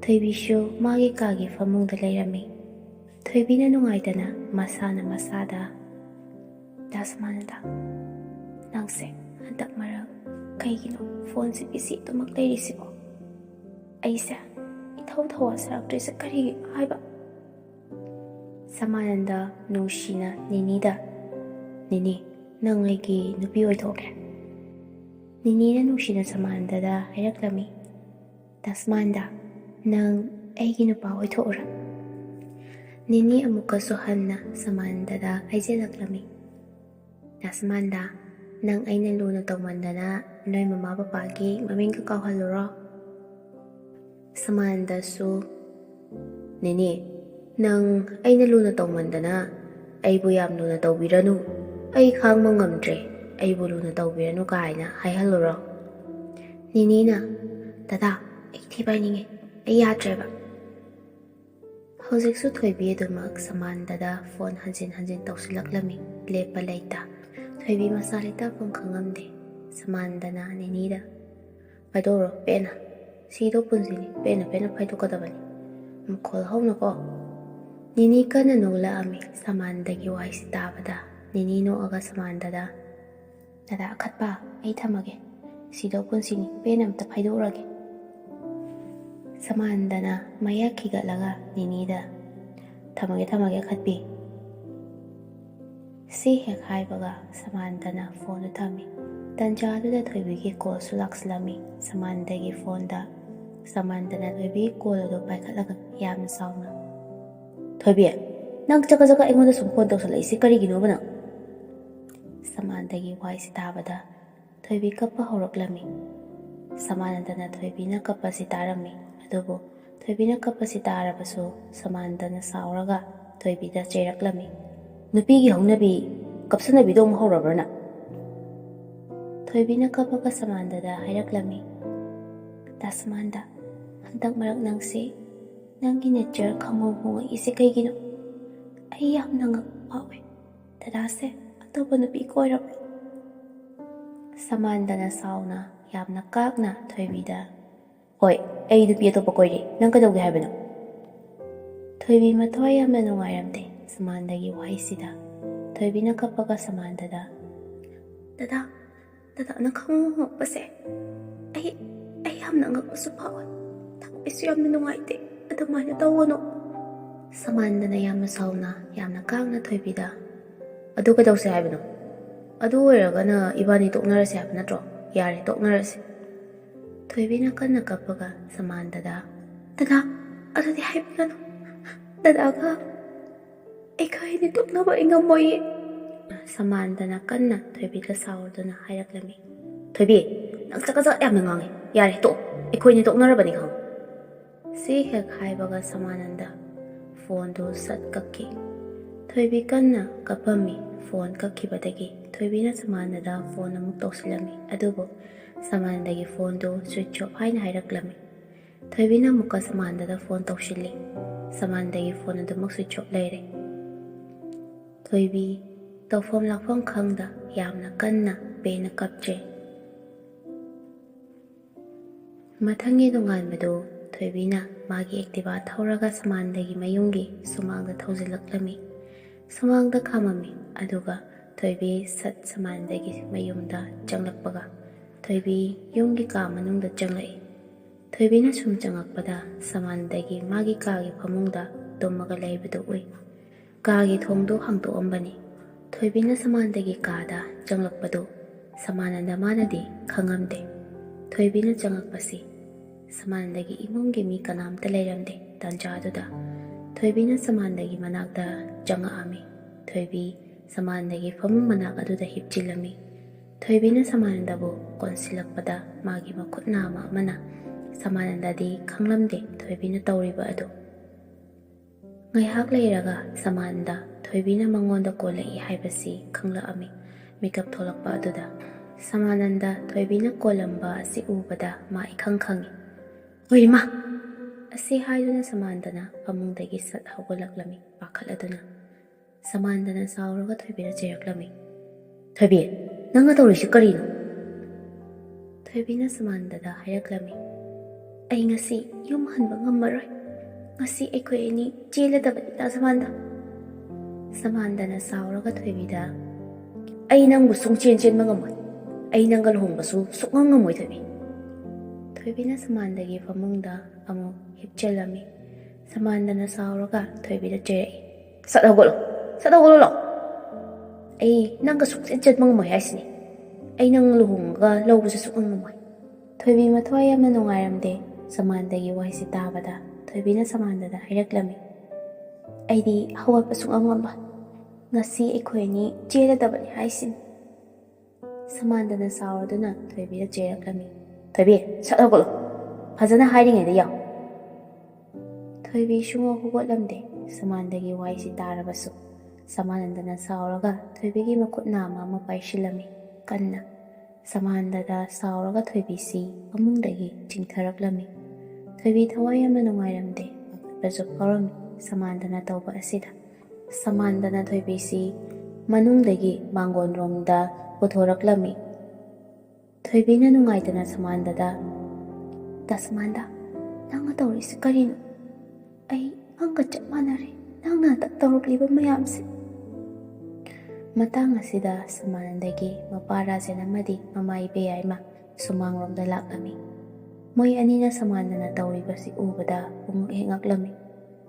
ꯊꯣꯏꯕꯤꯁꯨ ꯃꯥꯒꯤ ꯀꯥꯒꯤ ꯐꯃꯨꯡꯗ ꯂꯩꯔꯝꯃꯤ꯫ ꯊꯣꯏꯕꯤꯅ ꯅꯨꯡꯉꯥꯏꯇꯅ ꯃꯁꯥꯅ ꯃꯁꯥꯗ, ꯗꯥ ꯁꯃꯥꯅꯟꯗ, ꯅꯪꯁꯦ ꯍꯟꯗꯛ ꯃꯔꯛ ꯀꯩꯒꯤꯅꯣ ꯐꯣꯟꯁꯦ ꯕꯤꯖꯤ ꯑꯗꯨꯃꯛ ꯂꯩꯔꯤꯁꯤꯕꯣ? ꯑꯩꯁꯦ ꯏꯊꯧ ꯊꯧꯋꯥ ꯁꯥꯔꯛꯇ꯭ꯔꯤꯁꯦ ꯀꯔꯤꯒꯤꯅꯣ ꯍꯥꯏꯕ? ꯁꯃꯥꯅꯟꯗ ꯅꯨꯡꯁꯤꯅ ꯅꯤꯅꯤꯗ, ꯅꯤꯅꯤ, ꯅꯪ ꯑꯩꯒꯤ ꯅꯨꯄꯤ ꯑꯣꯏꯊꯣꯛꯀꯦ꯫ ꯅꯤꯅꯤꯅ ꯅꯨꯡꯁꯤꯅ ꯁꯃꯥꯅꯟꯗꯗ ꯍꯥꯏꯔꯛꯂꯝꯃꯤ꯫ ꯗꯥ ꯁꯃꯥꯅꯟꯗ, ꯅꯪ ꯑꯩꯒꯤ ꯅꯨꯄꯥ ꯑꯣꯏꯊꯣꯛꯎꯔꯥ? ꯅꯤꯅꯤ ꯑꯃꯨꯛꯀꯁꯨ ꯍꯟꯅ ꯁꯃꯥꯅꯟꯗꯗ ꯍꯥꯏꯖꯤꯜꯂꯛꯂꯝꯃꯤ꯫ ꯗꯥ ꯁꯃꯥꯅꯟꯗ, ꯅꯪ ꯑꯩꯅ ꯂꯨꯅ ꯇꯧꯃꯟꯗꯅ ꯅꯣꯏ ꯃꯃꯥ ꯕꯕꯥꯒꯤ ꯃꯃꯤꯡꯒ ꯀꯥꯎꯍꯜꯂꯨꯔꯣ? ꯁꯃꯥꯅꯟꯗꯁꯨ, ꯅꯤꯅꯤ, ꯅꯪ ꯑꯩꯅ ꯂꯨꯅ ꯇꯧꯃꯟꯗꯅ ꯑꯩꯕꯨ ꯌꯥꯝ ꯂꯨꯅ ꯇꯧꯕꯤꯔꯅꯨ, ꯑꯩ ꯈꯥꯡꯕ ꯉꯝꯗ꯭ꯔꯦ, ꯑꯩꯕꯨ ꯂꯨꯅ ꯇꯧꯕꯤꯔꯅꯨ ꯀꯥꯏꯅ ꯍꯥꯏꯍꯜꯂꯨꯔꯣ? ꯅꯤꯅꯤꯅ, ꯗꯗꯥ, ꯑꯩ ꯊꯤ ꯐꯥꯏꯅꯤꯡꯉꯦ, ꯑꯩ ꯌꯥꯗ꯭ꯔꯦꯕ꯫ ꯍꯧꯖꯤꯛꯁꯨ ꯊꯣꯏꯕꯤ ꯑꯗꯨꯃꯛ ꯁꯃꯥꯅꯟꯗꯗ ꯐꯣꯟ ꯍꯟꯖꯤꯟ ꯍꯟꯖꯤನ್ ꯇꯧꯁꯤꯜꯂꯛꯂꯝꯃꯤ ꯂꯦꯞꯄ ꯂꯩꯇ꯫ ꯊꯣꯏꯕꯤ ꯃꯁꯥ ꯂꯩꯇꯥꯐꯝ ꯈꯪꯉꯝꯗꯦ꯫ ꯁꯃꯥꯅꯟꯗꯅ ꯅꯤꯅꯤꯗ, ꯐꯥꯏꯗꯣꯛꯎꯔꯣ ꯄꯦꯟꯅ, ꯁꯤꯗꯧ ꯄꯨꯟꯁꯤꯅꯤ, ꯄꯦꯟꯅ ꯄꯦꯟꯅ ꯐꯥꯏꯗꯣꯛꯀꯗꯕꯅꯤ, ꯃꯈꯣꯜ ꯍꯧꯅꯀꯣ꯫ ꯅꯤꯅꯤ ꯀꯟꯅ ꯅꯣꯛꯂꯛꯑꯝꯃꯤ ꯁꯃꯥꯅꯟꯗꯒꯤ ꯋꯥꯍꯩꯁꯤ ꯇꯥꯕꯗ꯫ ꯅꯤꯅꯤ ꯅꯣꯛꯑꯒ ꯁꯃꯥꯅꯟꯗꯗ, ꯗꯗꯥ ꯑꯈꯠꯄ, ꯑꯩ ꯊꯝꯃꯒꯦ, ꯁꯤꯗꯧ ꯄꯨꯟꯁꯤꯅꯤ, ꯄꯦꯟꯅ ꯑꯝꯇ ꯐꯥꯏꯗꯣꯛꯎꯔꯒꯦ꯫ ꯁꯃꯥꯟꯗꯅ ꯃꯌꯥ ꯈꯤꯒꯠꯂꯒ ꯅꯤꯅꯤꯗ ꯊꯝꯃꯒꯦ ꯈꯠꯄꯤ꯫ ꯁꯤ ꯍꯦꯛ ꯍꯥꯏꯕꯒ ꯁꯃꯥꯟꯗꯅ ꯐꯣꯟꯗꯨ ꯊꯝꯃꯤ꯫ ꯇꯟꯖꯥꯗꯨꯗ ꯊꯣꯏꯕꯤꯒꯤ ꯀꯣꯜꯁꯨ ꯂꯥꯛꯁꯤꯜꯂꯝꯃꯤ ꯁꯃꯥꯟꯗꯒꯤ ꯐꯣꯟꯗ꯫ ꯁꯃꯥꯟꯗꯅ ꯊꯣꯏꯕꯤꯒꯤ ꯀꯣꯜ ꯑꯗꯨ ꯄꯥꯏꯈꯠꯂꯒ ꯌꯥꯝꯅ ꯁꯥꯎꯅ, "ꯊꯣꯏꯕꯤ, ꯅꯪ ꯆꯀ ꯑꯩꯉꯣꯟꯗ ꯁꯨꯝ ꯐꯣꯟ ꯇꯧꯁꯜꯂꯛꯏꯁꯤ ꯀꯔꯤꯒꯤꯅꯣꯕ ꯅꯪ?" ꯁꯃꯥꯟꯗꯒꯤ ꯋꯥꯍꯩꯁꯤ ꯇꯥꯕꯗ ꯊꯣꯏꯕꯤ ꯀꯞꯄ ꯍꯧꯔꯛꯂꯝꯃꯤ꯫ ꯁꯃꯥꯟꯗꯅ ꯊꯣꯏꯕꯤꯅ ꯀꯞꯄꯁꯤ ꯇꯥꯔꯝꯃꯤ, ꯑꯗꯨꯕꯨ ꯊꯣꯏꯕꯤꯅ ꯀꯞꯄꯁꯤ ꯇꯥꯔꯕꯁꯨ ꯁꯃꯥꯟꯗꯅ ꯁꯥꯎꯔꯒ ꯊꯣꯏꯕꯤꯗ ꯆꯩꯔꯛꯂꯝꯃꯤ꯫ "ꯅꯨꯄꯤꯒꯤ ꯍꯧꯅꯕꯤ ꯀꯞꯁꯟꯅꯕꯤꯗꯣ ꯑꯃꯨꯛ ꯍꯧꯔꯕ꯭ꯔꯅ?" ꯊꯣꯏꯕꯤꯅ ꯀꯞꯄꯒ ꯁꯃꯥꯟꯗꯗ ꯍꯥꯏꯔꯛꯂꯝꯃꯤ꯫ "ꯗꯥꯁꯃꯥꯟꯗ, ꯍꯟꯗꯛ ꯃꯔꯛ ꯅꯪꯒꯤ ꯅꯦꯆꯔ ꯈꯪꯍꯣꯡ ꯍꯣꯡꯉꯛꯏꯁꯦ ꯀꯩꯒꯤꯅꯣ? ꯑꯩ ꯌꯥꯝꯅ ꯉꯛꯄ ꯐꯥꯎꯋꯦ꯫ ꯗꯗꯥꯁꯦ ꯑꯇꯣꯞꯄ ꯅꯨꯄꯤ ꯀꯣꯏꯔꯕ꯭ꯔꯣ?" ꯁꯃꯥꯟꯗꯅ ꯁꯥꯎꯅ ꯌꯥꯝꯅ ꯀꯥꯛꯅ ꯊꯣꯏꯕꯤꯗ, "ꯍꯣꯏ, ꯑꯩ ꯅꯨꯄꯤ ꯑꯇꯣꯞꯄ ꯀꯣꯏꯔꯦ, ꯅꯪ ꯀꯩꯗꯧꯒꯦ ꯍꯥꯏꯕꯅꯣ?" ꯊꯣꯏꯕꯤ ꯃꯊ꯭ꯋꯥꯏ ꯌꯥꯝꯅ ꯅꯨꯡꯉꯥꯏꯔꯝꯗꯦ ꯁꯃꯥꯟꯗꯒꯤ ꯋꯥꯍꯩꯁꯤꯗ꯫ ꯊꯣꯏꯕꯤꯅ ꯀꯞꯄꯒ ꯁꯃꯥꯟꯗꯗ, ꯗꯗꯥꯅ ꯈꯪꯍꯣꯡ ꯍꯣꯡꯉꯛꯄꯁꯦ ꯑꯩ ꯌꯥꯝꯅ ꯉꯛꯄꯁꯨ ꯐꯥꯎꯋꯦ, ꯊꯃꯣꯏꯁꯨ ꯌꯥꯝꯅ ꯅꯨꯡꯉꯥꯏꯇꯦ, ꯑꯗꯨꯃꯥꯏꯅ ꯇꯧꯒꯅꯨ." ꯁꯃꯥꯟꯗꯅ ꯌꯥꯝꯅ ꯁꯥꯎꯅ ꯌꯥꯝꯅ ꯀꯥꯛꯅ ꯊꯣꯏꯕꯤꯗ, "ꯑꯗꯨ ꯀꯩꯗꯧꯁꯦ ꯍꯥꯏꯕꯅꯣ? ꯑꯗꯨ ꯑꯣꯏꯔꯒꯅ ꯏꯕꯥꯅꯤ ꯇꯣꯛꯅꯔꯁꯦ ꯍꯥꯏꯕ ꯅꯠꯇ꯭ꯔꯣ? ꯌꯥꯔꯦ, ꯇꯣꯛꯅꯔꯁꯦ." ꯊꯣꯏꯕꯤꯅ ꯀꯟꯅ ꯀꯞꯄꯒ ꯁꯃꯥꯟꯗꯗ, "ꯗꯗꯥ, ꯑꯗꯨꯗꯤ ꯍꯥꯏꯕꯤꯒꯅꯨ. ꯗꯗꯥꯒ ꯑꯩꯈꯣꯏ ꯑꯅꯤ ꯇꯣꯛꯅꯕ ꯑꯩ ꯉꯝꯃꯣꯏꯌꯦ." ꯁꯃꯥꯟꯗꯅ ꯀꯟꯅ ꯊꯣꯏꯕꯤꯗ ꯁꯥꯎꯔꯗꯨꯅ ꯍꯥꯏꯔꯛꯂꯝꯃꯤ꯫ "ꯊꯣꯏꯕꯤ, ꯅꯪ ꯆꯀ ꯌꯥꯝꯅ ꯉꯥꯡꯉꯦ. ꯌꯥꯔꯦ, ꯇꯣꯛꯑꯣ. ꯑꯩꯈꯣꯏꯅꯤ ꯇꯣꯛꯅꯔꯕꯅꯤ ꯈꯪꯉꯣ." ꯁꯤ ꯍꯦꯛ ꯍꯥꯏꯕꯒ ꯁꯃꯥꯅꯟꯗ ꯐꯣꯟꯗꯨ ꯁꯠ ꯀꯛꯈꯤ꯫ ꯊꯣꯏꯕꯤ ꯀꯟꯅ ꯀꯞꯄꯝꯃꯤ꯫ ꯐꯣꯟ ꯀꯛꯈꯤꯕꯗꯒꯤ ꯊꯣꯏꯕꯤꯅ ꯁꯃꯥꯟꯗꯗ ꯐꯣꯟ ꯑꯃꯨꯛ ꯇꯧꯁꯤꯜꯂꯝꯃꯤ, ꯑꯗꯨꯕꯨ ꯁꯃꯥꯟꯗꯒꯤ ꯐꯣꯟꯗꯨ ꯁ꯭ꯋꯤꯆ ꯑꯣꯐ ꯍꯥꯏꯅ ꯍꯥꯏꯔꯛꯂꯝꯃꯤ꯫ ꯊꯣꯏꯕꯤꯅ ꯑꯃꯨꯛꯀ ꯁꯃꯥꯟꯗꯗ ꯐꯣꯟ ꯇꯧꯁꯤꯜꯂꯤ꯫ ꯁꯃꯥꯟꯗꯒꯤ ꯐꯣꯟ ꯑꯗꯨꯃꯛ ꯁ꯭ꯋꯤꯆ ꯑꯣꯐ ꯂꯩꯔꯦ꯫ ꯊꯣꯏꯕꯤ ꯇꯧꯐꯝ ꯂꯥꯛꯐꯝ ꯈꯪꯗ ꯌꯥꯝꯅ ꯀꯟꯅ ꯄꯦꯟꯅ ꯀꯞꯆꯩ꯫ ꯃꯊꯪꯒꯤ ꯅꯣꯡꯉꯥꯟꯕꯗꯨ ꯊꯣꯏꯕꯤꯅ ꯃꯥꯒꯤ ꯑꯦꯛꯇꯤꯚꯥ ꯊꯧꯔꯒ ꯁꯃꯥꯟꯗꯒꯤ ꯃꯌꯨꯝꯒꯤ ꯁꯨꯃꯥꯡꯗ ꯊꯧꯖꯤꯜꯂꯛꯂꯝꯃꯤ꯫ ꯁꯨꯃꯥꯡꯗ ꯈꯥꯝꯃꯝꯃꯤ, ꯑꯗꯨꯒ ꯊꯣꯏꯕꯤ ꯁꯠ ꯁꯃꯥꯟꯗꯒꯤ ꯃꯌꯨꯝꯗ ꯆꯪꯂꯛꯄꯒ ꯊꯣꯏꯕꯤ ꯌꯨꯝꯒꯤ ꯀꯥ ꯃꯅꯨꯡꯗ ꯆꯪꯂꯛꯏ꯫ ꯊꯣꯏꯕꯤꯅ ꯁꯨꯝ ꯆꯪꯉꯛꯄꯗ ꯁꯃꯥꯟꯗꯒꯤ ꯃꯥꯒꯤ ꯀꯥꯒꯤ ꯐꯃꯨꯡꯗ ꯇꯨꯝꯃꯒ ꯂꯩꯕꯗꯨ ꯎꯏ꯫ ꯀꯥꯒꯤ ꯊꯣꯡꯗꯨ ꯍꯥꯡꯗꯣꯛꯑꯝꯕꯅꯤ꯫ ꯊꯣꯏꯕꯤꯅ ꯁꯃꯥꯟꯗꯒꯤ ꯀꯥꯗ ꯆꯪꯂꯛꯄꯗꯨ ꯁꯃꯥꯅꯟꯗ ꯃꯥꯅꯗꯤ ꯈꯪꯉꯝꯗꯦ꯫ ꯊꯣꯏꯕꯤꯅ ꯆꯪꯉꯛꯄꯁꯤ ꯁꯃꯥꯟꯗꯒꯤ ꯏꯃꯨꯡꯒꯤ ꯃꯤ ꯀꯅꯥꯝꯇ ꯂꯩꯔꯝꯗꯦ꯫ ꯇꯥꯟꯖꯥꯗꯨꯗ ꯊꯣꯏꯕꯤꯅ ꯁꯃꯥꯟꯗꯒꯤ ꯃꯅꯥꯛꯇ ꯆꯪꯉꯛꯑꯝꯃꯤ꯫ ꯊꯣꯏꯕꯤ ꯁꯃꯥꯟꯗꯒꯤ ꯐꯃꯨꯡ ꯃꯅꯥꯛ ꯑꯗꯨꯗ ꯍꯤꯞꯆꯤꯜꯂꯝꯃꯤ꯫ ꯊꯣꯏꯕꯤꯅ ꯁꯃꯥꯅꯟꯗꯕꯨ ꯀꯣꯟꯁꯤꯜꯂꯛꯄꯗ ꯃꯥꯒꯤ ꯃꯈꯨꯠ ꯅꯥꯝꯃ ꯑꯃꯅ ꯁꯃꯥꯅꯟꯗꯗꯤ ꯈꯪꯂꯝꯗꯦ ꯊꯣꯏꯕꯤꯅ ꯇꯧꯔꯤꯕ ꯑꯗꯨ꯫ ꯉꯥꯏꯍꯥꯛ ꯂꯩꯔꯒ ꯁꯃꯥꯅꯟꯗ ꯊꯣꯏꯕꯤꯅ ꯃꯉꯣꯟꯗ ꯀꯣꯜꯂꯛꯏ ꯍꯥꯏꯕꯁꯤ ꯈꯪꯂꯛꯑꯝꯃꯤ꯫ ꯃꯤꯀꯞ ꯊꯣꯛꯂꯛꯄ ꯑꯗꯨꯗ ꯁꯃꯥꯅꯟꯗ ꯊꯣꯏꯕꯤꯅ ꯀꯣꯜꯂꯝꯕ ꯑꯁꯤ ꯎꯕꯗ ꯃꯥ ꯏꯈꯪ ꯈꯪꯉꯤ꯫ "ꯍꯣꯏꯃꯥ!" ꯑꯁꯤ ꯍꯥꯏꯗꯨꯅ ꯁꯃꯥꯟꯗꯅ ꯐꯃꯨꯡꯗꯒꯤ ꯁꯠ ꯍꯧꯒꯠꯂꯛꯂꯝꯃꯤ ꯄꯥꯈꯠꯂꯗꯨꯅ꯫ ꯁꯃꯥꯟꯗꯅ ꯁꯥꯎꯔꯒ ꯊꯣꯏꯕꯤꯗ ꯆꯩꯔꯛꯂꯝꯃꯤ꯫ "ꯊꯣꯏꯕꯤ, ꯅꯪꯅ ꯇꯧꯔꯤꯁꯤ ꯀꯔꯤꯅꯣ?" ꯊꯣꯏꯕꯤꯅ ꯁꯃꯥꯟꯗꯗ ꯍꯥꯏꯔꯛꯂꯝꯃꯤ꯫ "ꯑꯩ ꯉꯁꯤ ꯌꯨꯝ ꯍꯟꯕ ꯉꯝꯃꯔꯣꯏ. ꯉꯁꯤ ꯑꯩꯈꯣꯏ ꯑꯅꯤ ꯆꯦꯜꯂꯗꯕꯅꯤ ꯗꯥꯁꯃꯥꯟꯗ." ꯁꯃꯥꯟꯗꯅ ꯁꯥꯎꯔꯒ ꯊꯣꯏꯕꯤꯗ, "ꯑꯩ ꯅꯪꯕꯨ ꯁꯨꯡꯆꯦꯟ ꯆꯦꯟꯕ ꯉꯝꯃꯣꯏ. ꯑꯩ ꯅꯪꯒ ꯂꯨꯍꯣꯡꯕꯁꯨ ꯁꯨꯛꯉꯝ ꯉꯝꯃꯣꯏ ꯊꯣꯏꯕꯤ." ꯊꯣꯏꯕꯤꯅ ꯁꯃꯥꯟꯗꯒꯤ ꯐꯃꯨꯡꯗ ꯑꯃꯨꯛ ꯍꯤꯞꯆꯤꯜꯂꯝꯃꯤ꯫ ꯁꯃꯥꯟꯗꯅ ꯁꯥꯎꯔꯒ ꯊꯣꯏꯕꯤꯗ ꯆꯩꯔꯛꯏ꯫ "ꯁꯠ ꯍꯧꯒꯠꯂꯣ ꯂꯥꯛꯑꯣ. ꯑꯩ ꯅꯪꯒ ꯁꯨꯡꯆꯦꯟ ꯆꯦꯟꯕ ꯉꯝꯃꯣꯏ ꯍꯥꯏꯁꯤꯅꯤ. ꯑꯩ ꯅꯪ ꯂꯨꯍꯣꯡꯉꯒ ꯂꯧꯕꯁꯨ ꯁꯨꯛꯉꯝ ꯉꯝꯃꯣꯏ." ꯊꯣꯏꯕꯤ ꯃꯊ꯭ꯋꯥꯏ ꯌꯥꯝꯅ ꯅꯨꯡꯉꯥꯏꯔꯝꯗꯦ ꯁꯃꯥꯟꯗꯒꯤ ꯋꯥꯍꯩꯁꯤ ꯇꯥꯕꯗ꯫ ꯊꯣꯏꯕꯤꯅ ꯁꯃꯥꯟꯗꯗ ꯍꯥꯏꯔꯛꯂꯝꯃꯤ꯫ "ꯑꯩꯗꯤ ꯍꯧꯒꯠꯄ ꯁꯨꯛꯉꯝ ꯉꯝꯂꯣꯏ. ꯉꯁꯤ ꯑꯩꯈꯣꯏ ꯑꯅꯤ ꯆꯦꯜꯂꯗꯕꯅꯤ ꯍꯥꯏꯁꯤꯅꯤ." ꯁꯃꯥꯟꯗꯅ ꯁꯥꯎꯔꯗꯨꯅ ꯊꯣꯏꯕꯤꯗ ꯆꯩꯔꯛꯂꯝꯃꯤ꯫ "ꯊꯣꯏꯕꯤ, ꯁꯠ ꯍꯧꯒꯠꯂꯣ. ꯐꯖꯅ ꯍꯥꯏꯔꯤꯉꯩꯗ ꯌꯥꯎ." ꯊꯣꯏꯕꯤ ꯁꯨꯡꯍꯧ ꯍꯧꯒꯠꯂꯝꯗꯦ ꯁꯃꯥꯟꯗꯒꯤ ꯋꯥꯍꯩꯁꯤ ꯇꯥꯔꯕꯁꯨ꯫ ꯁꯃꯥꯅꯟꯗꯅ ꯁꯥꯎꯔꯒ ꯊꯣꯏꯕꯤꯒꯤ ꯃꯈꯨꯠ ꯅꯥꯝꯃ ꯑꯃ ꯄꯥꯏꯁꯤꯜꯂꯝꯃꯤ ꯀꯟꯅ꯫ ꯁꯃꯥꯟꯗꯗ ꯁꯥꯎꯔꯒ ꯊꯣꯏꯕꯤꯁꯤ ꯐꯃꯨꯡꯗꯒꯤ ꯆꯤꯡꯊꯔꯛꯂꯝꯃꯤ꯫ ꯊꯣꯏꯕꯤ ꯊꯋꯥꯏ ꯌꯥꯝꯅ ꯅꯨꯡꯉꯥꯏꯔꯝꯗꯦ, ꯄꯥꯈꯠꯄꯁꯨ ꯐꯥꯎꯔꯝꯃꯤ ꯁꯃꯥꯟꯗꯅ ꯇꯧꯕ ꯑꯁꯤꯗ꯫ ꯁꯃꯥꯟꯗꯅ ꯊꯣꯏꯕꯤꯁꯤ ꯃꯅꯨꯡꯗꯒꯤ ꯃꯥꯡꯒꯣꯟꯔꯣꯝꯗ ꯄꯨꯊꯣꯔꯛꯂꯝꯃꯤ꯫ ꯊꯣꯏꯕꯤꯅ ꯅꯨꯡꯉꯥꯏꯇꯅ ꯁꯃꯥꯟꯗꯗ, "ꯗꯥꯁꯃꯥꯟꯗ, ꯅꯪꯅ ꯇꯧꯔꯤꯁꯤ ꯀꯔꯤꯅꯣ? ꯑꯩ ꯅꯪꯒ ꯆꯞ ꯃꯥꯟꯅꯔꯦ, ꯅꯪꯅ ꯇꯧꯔꯛꯂꯤꯕ ꯃꯌꯥꯝꯁꯦ." ꯃꯇꯥꯡ ꯑꯁꯤꯗ ꯁꯃꯥꯅꯟꯗꯒꯤ ꯃꯄꯥ ꯔꯥꯖꯦꯟ ꯑꯃꯗꯤ ꯃꯃꯥ ꯏꯕꯦꯌꯥꯏꯃ ꯁꯨꯃꯥꯡꯂꯣꯝꯗ ꯂꯥꯛꯂꯝꯃꯤ꯫ ꯃꯣꯏ ꯑꯅꯤꯅ ꯁꯃꯥꯟꯗꯅ ꯇꯧꯔꯤꯕꯁꯤ ꯎꯕꯗ ꯄꯨꯡꯉꯛ ꯍꯦꯛ ꯉꯛꯂꯝꯃꯤ꯫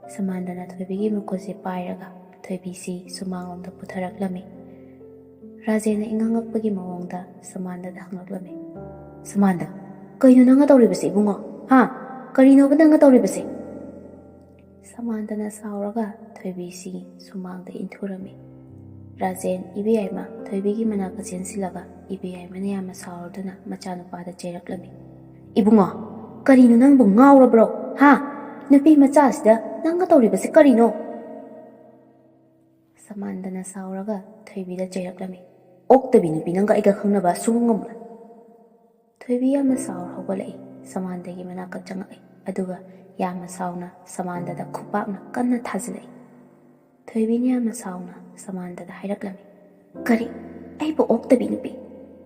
ꯁꯃꯥꯟꯗꯅ ꯊꯣꯏꯕꯤꯒꯤ ꯃꯈꯨꯠꯁꯤ ꯄꯥꯏꯔꯒ ꯊꯣꯏꯕꯤꯁꯤ ꯁꯨꯃꯥꯡꯂꯣꯝꯗ ꯄꯨꯊꯔꯛꯂꯝꯃꯤ꯫ ꯔꯥꯖꯦꯟꯅ ꯏꯉꯛꯉꯛꯄꯒꯤ ꯃꯑꯣꯡꯗ ꯁꯃꯥꯟꯗꯗ ꯍꯪꯂꯛꯂꯝꯃꯤ꯫ ꯁꯃꯥꯟꯗ, ꯀꯩꯅꯣ ꯅꯪꯅ ꯇꯧꯔꯤꯕꯁꯤ ꯏꯕꯨꯡꯉꯣ? ꯍꯥ? ꯀꯔꯤꯅꯣꯕ ꯅꯪꯅ ꯇꯧꯔꯤꯕꯁꯤ? ꯁꯃꯥꯟꯗꯅ ꯁꯥꯎꯔꯒ ꯊꯣꯏꯕꯤꯁꯤ ꯁꯨꯃꯥꯡꯗ ꯏꯟꯊꯨꯔꯝꯃꯤ꯫ ꯔꯥꯖꯦꯟ ꯏꯕꯦꯌꯥꯏꯃ ꯊꯣꯏꯕꯤꯒꯤ ꯃꯅꯥꯛꯇ ꯆꯦꯟꯁꯤꯜꯂꯒ ꯏꯕꯦꯌꯥꯏꯃꯅ ꯌꯥꯝꯅ ꯁꯥꯎꯔꯗꯨꯅ ꯃꯆꯥꯅꯨꯄꯥꯗ ꯆꯩꯔꯛꯂꯝꯃꯤ꯫ ꯏꯕꯨꯡꯉꯣ, ꯀꯔꯤꯅꯣ ꯅꯪꯕꯨ ꯉꯥꯎꯔꯕ꯭ꯔꯣ? ꯍꯥ? ꯅꯨꯄꯤ ꯃꯆꯥꯁꯤꯗ ꯅꯪꯅ ꯇꯧꯔꯤꯕꯁꯤ ꯀꯔꯤꯅꯣ? ꯁꯃꯥꯟꯗꯅ ꯁꯥꯎꯔꯒ ꯊꯣꯏꯕꯤꯗ ꯆꯩꯔꯛꯂꯝꯃꯤ꯫ ꯑꯣꯛꯇꯕꯤ ꯅꯨꯄꯤ ꯅꯪꯒ ꯑꯩꯒ ꯈꯪꯅꯕ ꯁꯨꯡꯉꯝ ꯉꯝꯂꯣꯏ꯫ ꯊꯣꯏꯕꯤ ꯌꯥꯝꯅ ꯁꯥꯎꯔ ꯍꯧꯒꯠꯂꯛꯏ, ꯁꯃꯥꯟꯗꯒꯤ ꯃꯅꯥꯛꯇ ꯆꯪꯉꯛꯏ, ꯑꯗꯨꯒ ꯌꯥꯝꯅ ꯁꯥꯎꯅ ꯁꯃꯥꯟꯗꯗ ꯈꯨꯄꯥꯛꯅ ꯀꯟꯅ ꯊꯥꯖꯤꯜꯂꯛꯏ꯫ ꯊꯣꯏꯕꯤꯅ ꯌꯥꯝꯅ ꯁꯥꯎꯅ ꯁꯃꯥꯟꯗꯗ ꯍꯥꯏꯔꯛꯂꯝꯃꯤ꯫ ꯀꯔꯤ? ꯑꯩꯕꯨ ꯑꯣꯛꯇꯕꯤ ꯅꯨꯄꯤ?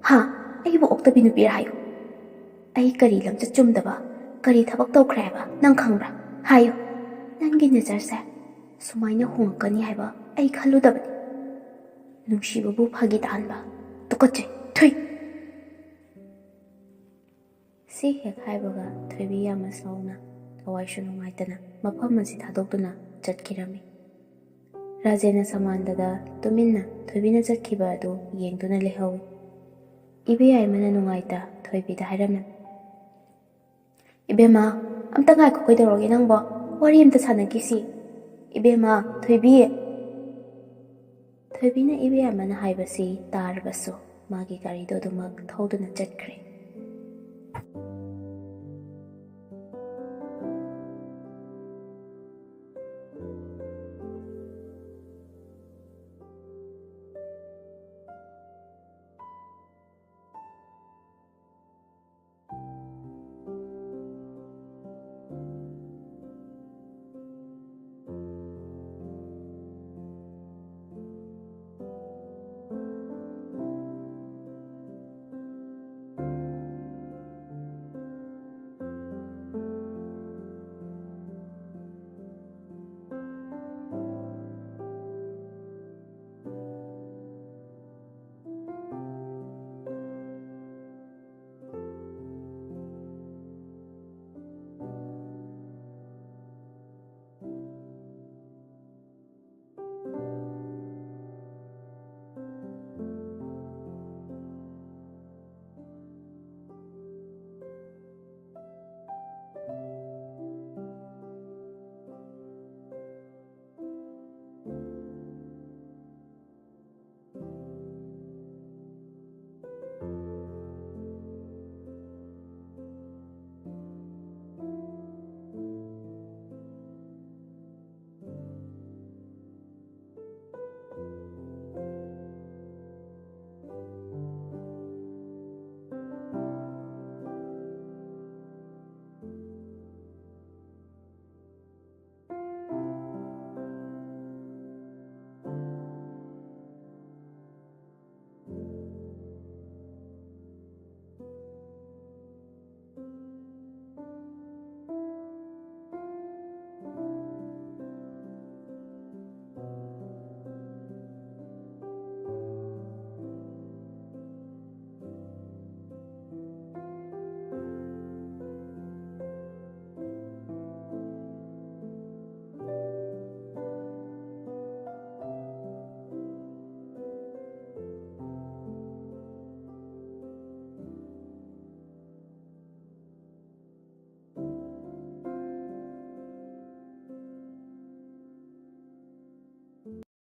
ꯍꯥ? ꯑꯩꯕꯨ ꯑꯣꯛꯇꯕꯤ ꯅꯨꯄꯤꯔ ꯍꯥꯏꯌꯨ꯫ ꯑꯩ ꯀꯔꯤ ꯂꯝꯆꯠ ꯆꯨꯝꯗꯕ, ꯀꯔꯤ ꯊꯕꯛ ꯇꯧꯈ꯭ꯔꯦ ꯍꯥꯏꯕ ꯅꯪ ꯈꯪꯕ꯭ꯔꯥ? ꯍꯥꯏꯌꯨ꯫ ꯅꯪꯒꯤ ꯅꯦꯆꯔꯁꯦ ꯁꯨꯃꯥꯏꯅ ꯍꯣꯡꯉꯛꯀꯅꯤ ꯍꯥꯏꯕ ꯑꯩ ꯈꯜꯂꯨꯗꯕꯅꯤ꯫ ꯅꯨꯡꯁꯤꯕꯕꯨ ꯐꯥꯒꯤ ꯇꯥꯍꯟꯕ, ꯇꯨꯀꯠꯆꯩ, ꯊꯨꯏ꯫ ꯁꯤ ꯍꯦꯛ ꯍꯥꯏꯕꯒ ꯊꯣꯏꯕꯤ ꯌꯥꯝꯅ ꯁꯥꯎꯅ ꯊꯋꯥꯏꯁꯨ ꯅꯨꯡꯉꯥꯏꯇꯅ ꯃꯐꯝ ꯑꯁꯤ ꯊꯥꯗꯣꯛꯇꯨꯅ ꯆꯠꯈꯤꯔꯝꯃꯤ꯫ ꯔꯥꯖꯦꯟꯅ ꯁꯃꯥꯟꯗꯗ ꯇꯨꯃꯤꯟꯅ ꯊꯣꯏꯕꯤꯅ ꯆꯠꯈꯤꯕ ꯑꯗꯨ ꯌꯦꯡꯗꯨꯅ ꯂꯩꯍꯧꯏ꯫ ꯏꯕꯦꯌꯥꯏꯃꯅ ꯅꯨꯡꯉꯥꯏꯇ ꯊꯣꯏꯕꯤꯗ ꯍꯥꯏꯔꯝꯂꯝꯃꯤ꯫ ꯏꯕꯦꯝꯃ, ꯑꯝꯇ ꯉꯥꯏꯈꯣ, ꯀꯩꯗꯧꯔꯒꯦ ꯅꯪꯕꯣ? ꯋꯥꯔꯤ ꯑꯝꯇ ꯁꯥꯟꯅꯈꯤꯁꯤ꯫ ꯏꯕꯦꯝꯃ, ꯊꯣꯏꯕꯤ꯫ ꯊꯣꯏꯕꯤꯅ ꯏꯕꯦꯌꯥꯏꯃꯅ ꯍꯥꯏꯕꯁꯤ ꯇꯥꯔꯕꯁꯨ ꯃꯥꯒꯤ ꯒꯥꯔꯤꯗꯣ ꯑꯗꯨꯃꯛ ꯊꯧꯗꯨꯅ ꯆꯠꯈ꯭ꯔꯦ꯫